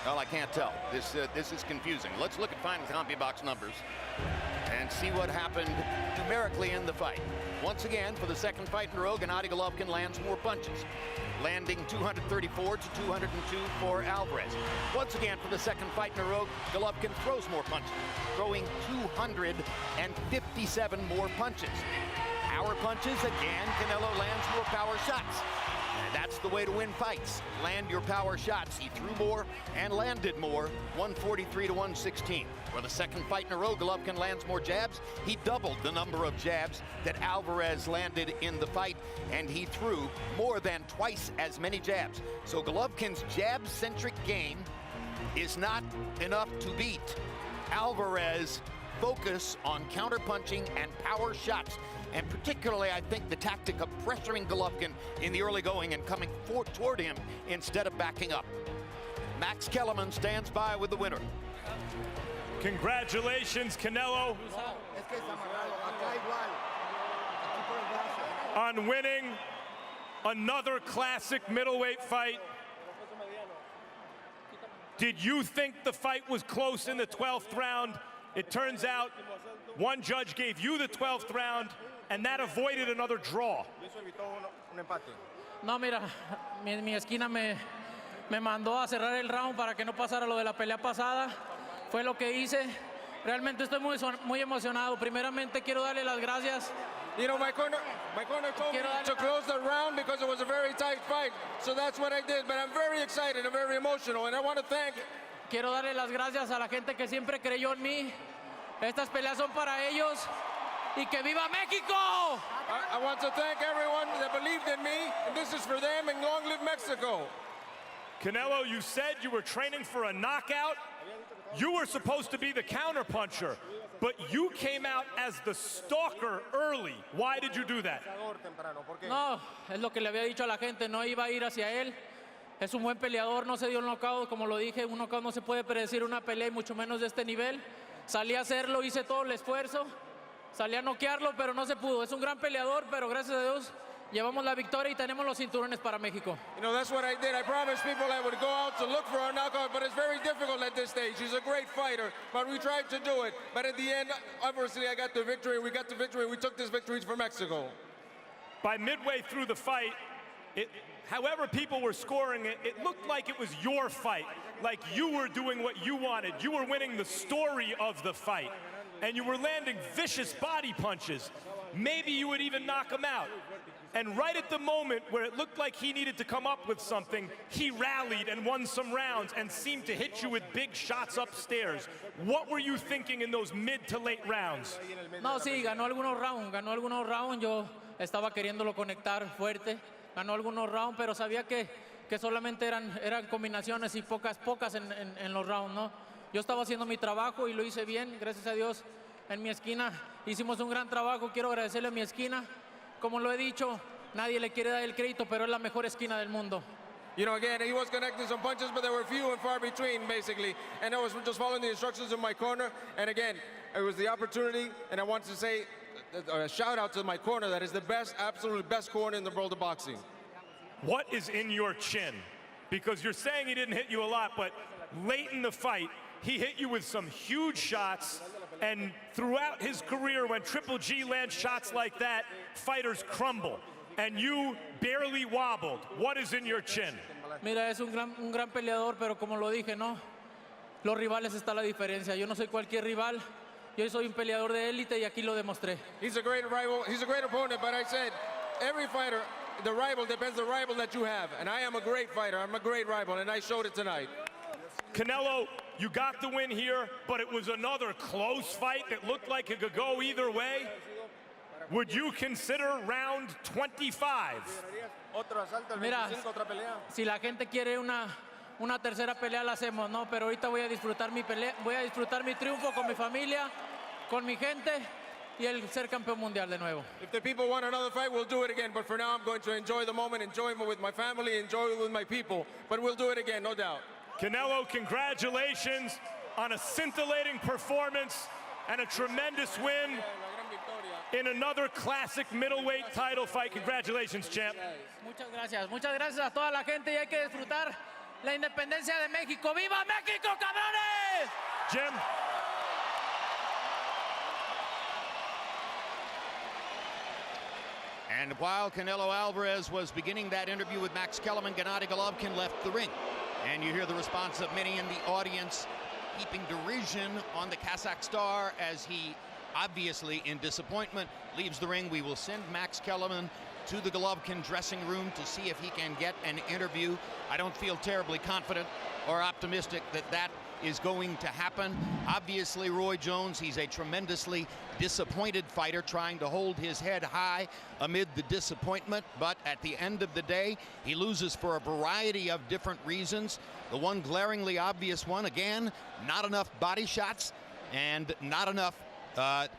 well, I can't tell. This is confusing. Let's look at final CompuBox numbers and see what happened numerically in the fight. Once again, for the second fight in a row, Gennadiy Golovkin lands more punches, landing 234 to 202 for Álvarez. Once again, for the second fight in a row, Golovkin throws more punches, throwing 257 more punches. Power punches, again, Canelo lands more power shots. That's the way to win fights. Land your power shots. He threw more and landed more, 143 to 116. For the second fight in a row, Golovkin lands more jabs. He doubled the number of jabs that Álvarez landed in the fight, and he threw more than twice as many jabs. So Golovkin's jab-centric game is not enough to beat Álvarez's focus on counterpunching and power shots. And particularly, I think, the tactic of pressuring Golovkin in the early going and coming toward him instead of backing up. Max Kellerman stands by with the winner. Congratulations, Canelo, on winning another classic middleweight fight. Did you think the fight was close in the 12th round? It turns out one judge gave you the 12th round, and that avoided another draw. No, mira, mi esquina me mandó a cerrar el round para que no pasara lo de la pelea pasada. Fue lo que hice. Realmente estoy muy emocionado. Primeramente quiero darle las gracias. You know, my corner told me to close the round because it was a very tight fight. So that's what I did. But I'm very excited. I'm very emotional. And I want to thank... Quiero darle las gracias a la gente que siempre creyó en mí. Estas peleas son para ellos. Y que viva México! I want to thank everyone that believed in me. And this is for them. And long live Mexico. Canelo, you said you were training for a knockout. You were supposed to be the counterpuncher, but you came out as the stalker early. Why did you do that? No, es lo que le había dicho a la gente, no iba a ir hacia él. Es un buen peleador, no se dio un knockout, como lo dije, un knockout no se puede predecir una pelea y mucho menos de este nivel. Salí a hacerlo, hice todo el esfuerzo, salí a noquearlo, pero no se pudo. Es un gran peleador, pero gracias a Dios llevamos la victoria y tenemos los cinturones para México. You know, that's what I did. I promised people I would go out to look for a knockout, but it's very difficult at this stage. He's a great fighter, but we tried to do it. But at the end, obviously, I got the victory. We got the victory. We took this victory for Mexico. By midway through the fight, however people were scoring it, it looked like it was your fight, like you were doing what you wanted. You were winning the story of the fight, and you were landing vicious body punches. Maybe you would even knock him out. And right at the moment where it looked like he needed to come up with something, he rallied and won some rounds and seemed to hit you with big shots upstairs. What were you thinking in those mid to late rounds? No, sí, ganó algunos rounds. Yo estaba queriéndolo conectar fuerte. Ganó algunos rounds, pero sabía que solamente eran combinaciones y pocas en los rounds, ¿no? Yo estaba haciendo mi trabajo y lo hice bien, gracias a Dios. En mi esquina hicimos un gran trabajo, quiero agradecerle a mi esquina. Como lo he dicho, nadie le quiere dar el crédito, pero es la mejor esquina del mundo. You know, again, he was connecting some punches, but they were few and far between, basically. And I was just following the instructions in my corner. And again, it was the opportunity, and I want to say a shout out to my corner. That is the best, absolute best corner in the world of boxing. What is in your chin? Because you're saying he didn't hit you a lot, but late in the fight, he hit you with some huge shots. And throughout his career, when Triple G lands shots like that, fighters crumble. And you barely wobbled. What is in your chin? Mira, es un gran peleador, pero como lo dije, ¿no? Los rivales está la diferencia. Yo no soy cualquier rival. Yo soy un peleador de élite y aquí lo demostré. He's a great rival. He's a great opponent, but I said every fighter, the rival depends on the rival that you have. And I am a great fighter. I'm a great rival, and I showed it tonight. Canelo, you got the win here, but it was another close fight that looked like it could go either way. Would you consider round 25? Mira, si la gente quiere una tercera pelea la hacemos, ¿no? Pero ahorita voy a disfrutar mi pelea, voy a disfrutar mi triunfo con mi familia, con mi gente y el ser campeón mundial de nuevo. If the people want another fight, we'll do it again. But for now, I'm going to enjoy the moment, enjoy it with my family, enjoy it with my people. But we'll do it again, no doubt. Canelo, congratulations on a scintillating performance and a tremendous win in another classic middleweight title fight. Congratulations, champ. Muchas gracias a toda la gente y hay que disfrutar la independencia de México. ¡Viva México, cabrones! Jim. And while Canelo Álvarez was beginning that interview with Max Kellerman, Gennadiy Golovkin left the ring. And you hear the response of many in the audience heaping derision on the Kazakh star as he, obviously in disappointment, leaves the ring. We will send Max Kellerman to the Golovkin dressing room to see if he can get an interview. I don't feel terribly confident or optimistic that that is going to happen. Obviously, Roy Jones, he's a tremendously disappointed fighter trying to hold his head high amid the disappointment, but at the end of the day, he loses for a variety of different reasons. The one glaringly obvious one, again, not enough body shots and not enough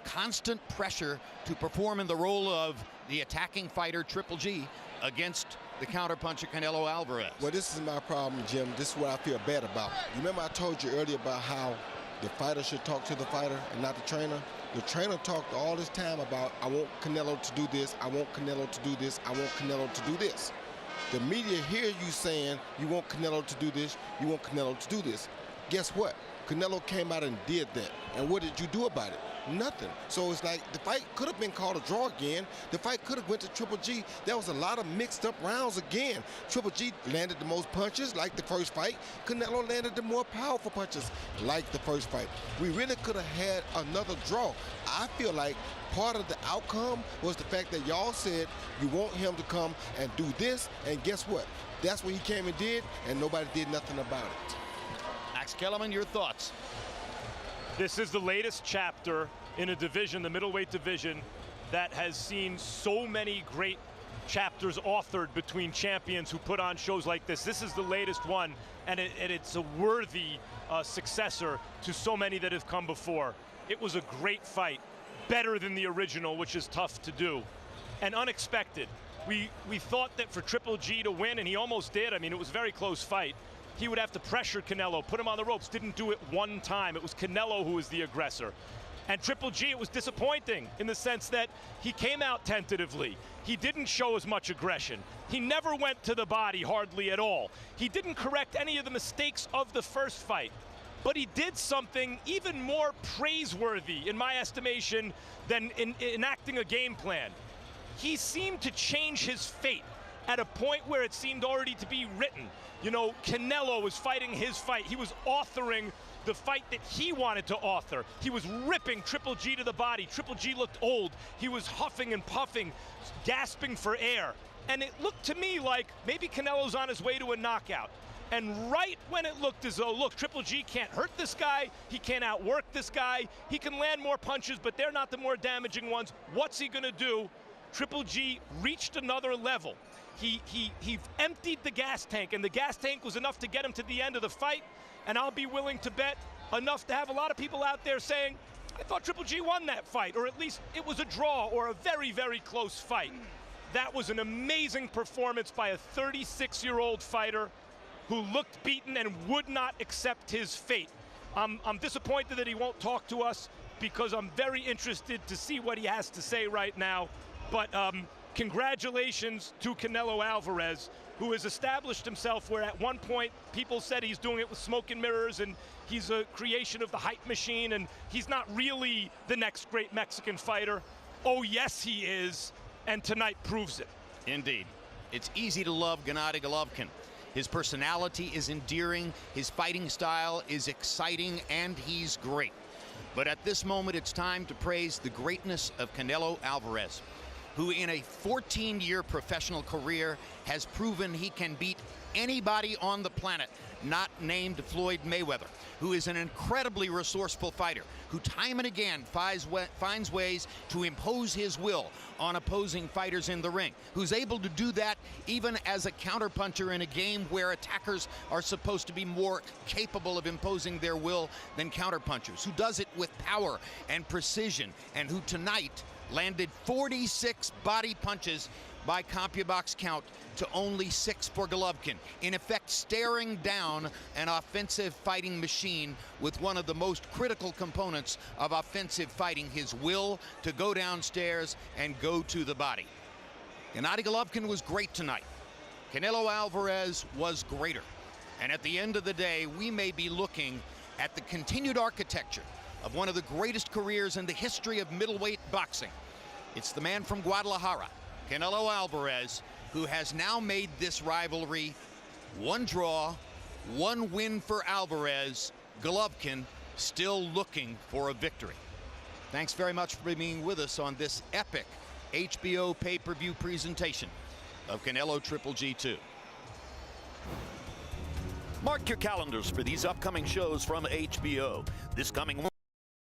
constant pressure to perform in the role of the attacking fighter Triple G against the counterpuncher Canelo Álvarez. Well, this is my problem, Jim. This is what I feel bad about. You remember I told you earlier about how the fighter should talk to the fighter and not the trainer? The trainer talked all this time about, I want Canelo to do this, I want Canelo to do this, I want Canelo to do this. The media hear you saying you want Canelo to do this, you want Canelo to do this. Guess what? Canelo came out and did that. And what did you do about it? Nothing. So it's like the fight could have been called a draw again. The fight could have went to Triple G. There was a lot of mixed up rounds again. Triple G landed the most punches like the first fight. Canelo landed the more powerful punches like the first fight. We really could have had another draw. I feel like part of the outcome was the fact that y'all said you want him to come and do this, and guess what? That's what he came and did, and nobody did nothing about it. Max Kellerman, your thoughts? This is the latest chapter in a division, the middleweight division, that has seen so many great chapters authored between champions who put on shows like this. This is the latest one, and it's a worthy successor to so many that have come before. It was a great fight, better than the original, which is tough to do, and unexpected. We thought that for Triple G to win, and he almost did. I mean, it was a very close fight. He would have to pressure Canelo, put him on the ropes. Didn't do it one time. It was Canelo who was the aggressor. And Triple G, it was disappointing in the sense that he came out tentatively. He didn't show as much aggression. He never went to the body hardly at all. He didn't correct any of the mistakes of the first fight. But he did something even more praiseworthy, in my estimation, than enacting a game plan. He seemed to change his fate at a point where it seemed already to be written. You know, Canelo was fighting his fight. He was authoring the fight that he wanted to author. He was ripping Triple G to the body. Triple G looked old. He was huffing and puffing, gasping for air. And it looked to me like maybe Canelo's on his way to a knockout. And right when it looked as though, look, Triple G can't hurt this guy, he can't outwork this guy, he can land more punches, but they're not the more damaging ones. What's he gonna do? Triple G reached another level. He emptied the gas tank, and the gas tank was enough to get him to the end of the fight, and I'll be willing to bet enough to have a lot of people out there saying, I thought Triple G won that fight, or at least it was a draw or a very, very close fight. That was an amazing performance by a 36-year-old fighter who looked beaten and would not accept his fate. I'm disappointed that he won't talk to us because I'm very interested to see what he has to say right now. But congratulations to Canelo Álvarez, who has established himself where at one point people said he's doing it with smoke and mirrors and he's a creation of the hype machine and he's not really the next great Mexican fighter. Oh, yes, he is, and tonight proves it. Indeed. It's easy to love Gennadiy Golovkin. His personality is endearing, his fighting style is exciting, and he's great. But at this moment, it's time to praise the greatness of Canelo Álvarez, who in a 14-year professional career has proven he can beat anybody on the planet not named Floyd Mayweather, who is an incredibly resourceful fighter, who time and again finds ways to impose his will on opposing fighters in the ring, who's able to do that even as a counterpuncher in a game where attackers are supposed to be more capable of imposing their will than counterpunchers, who does it with power and precision, and who tonight landed 46 body punches by CompuBox count to only 6 for Golovkin, in effect staring down an offensive fighting machine with one of the most critical components of offensive fighting, his will to go downstairs and go to the body. Gennadiy Golovkin was great tonight. Canelo Álvarez was greater. And at the end of the day, we may be looking at the continued architecture of one of the greatest careers in the history of middleweight boxing. It's the man from Guadalajara, Canelo Álvarez, who has now made this rivalry one draw, one win for Álvarez. Golovkin still looking for a victory. Thanks very much for being with us on this epic HBO pay-per-view presentation of Canelo Triple G2. Mark your calendars for these upcoming shows from HBO. This coming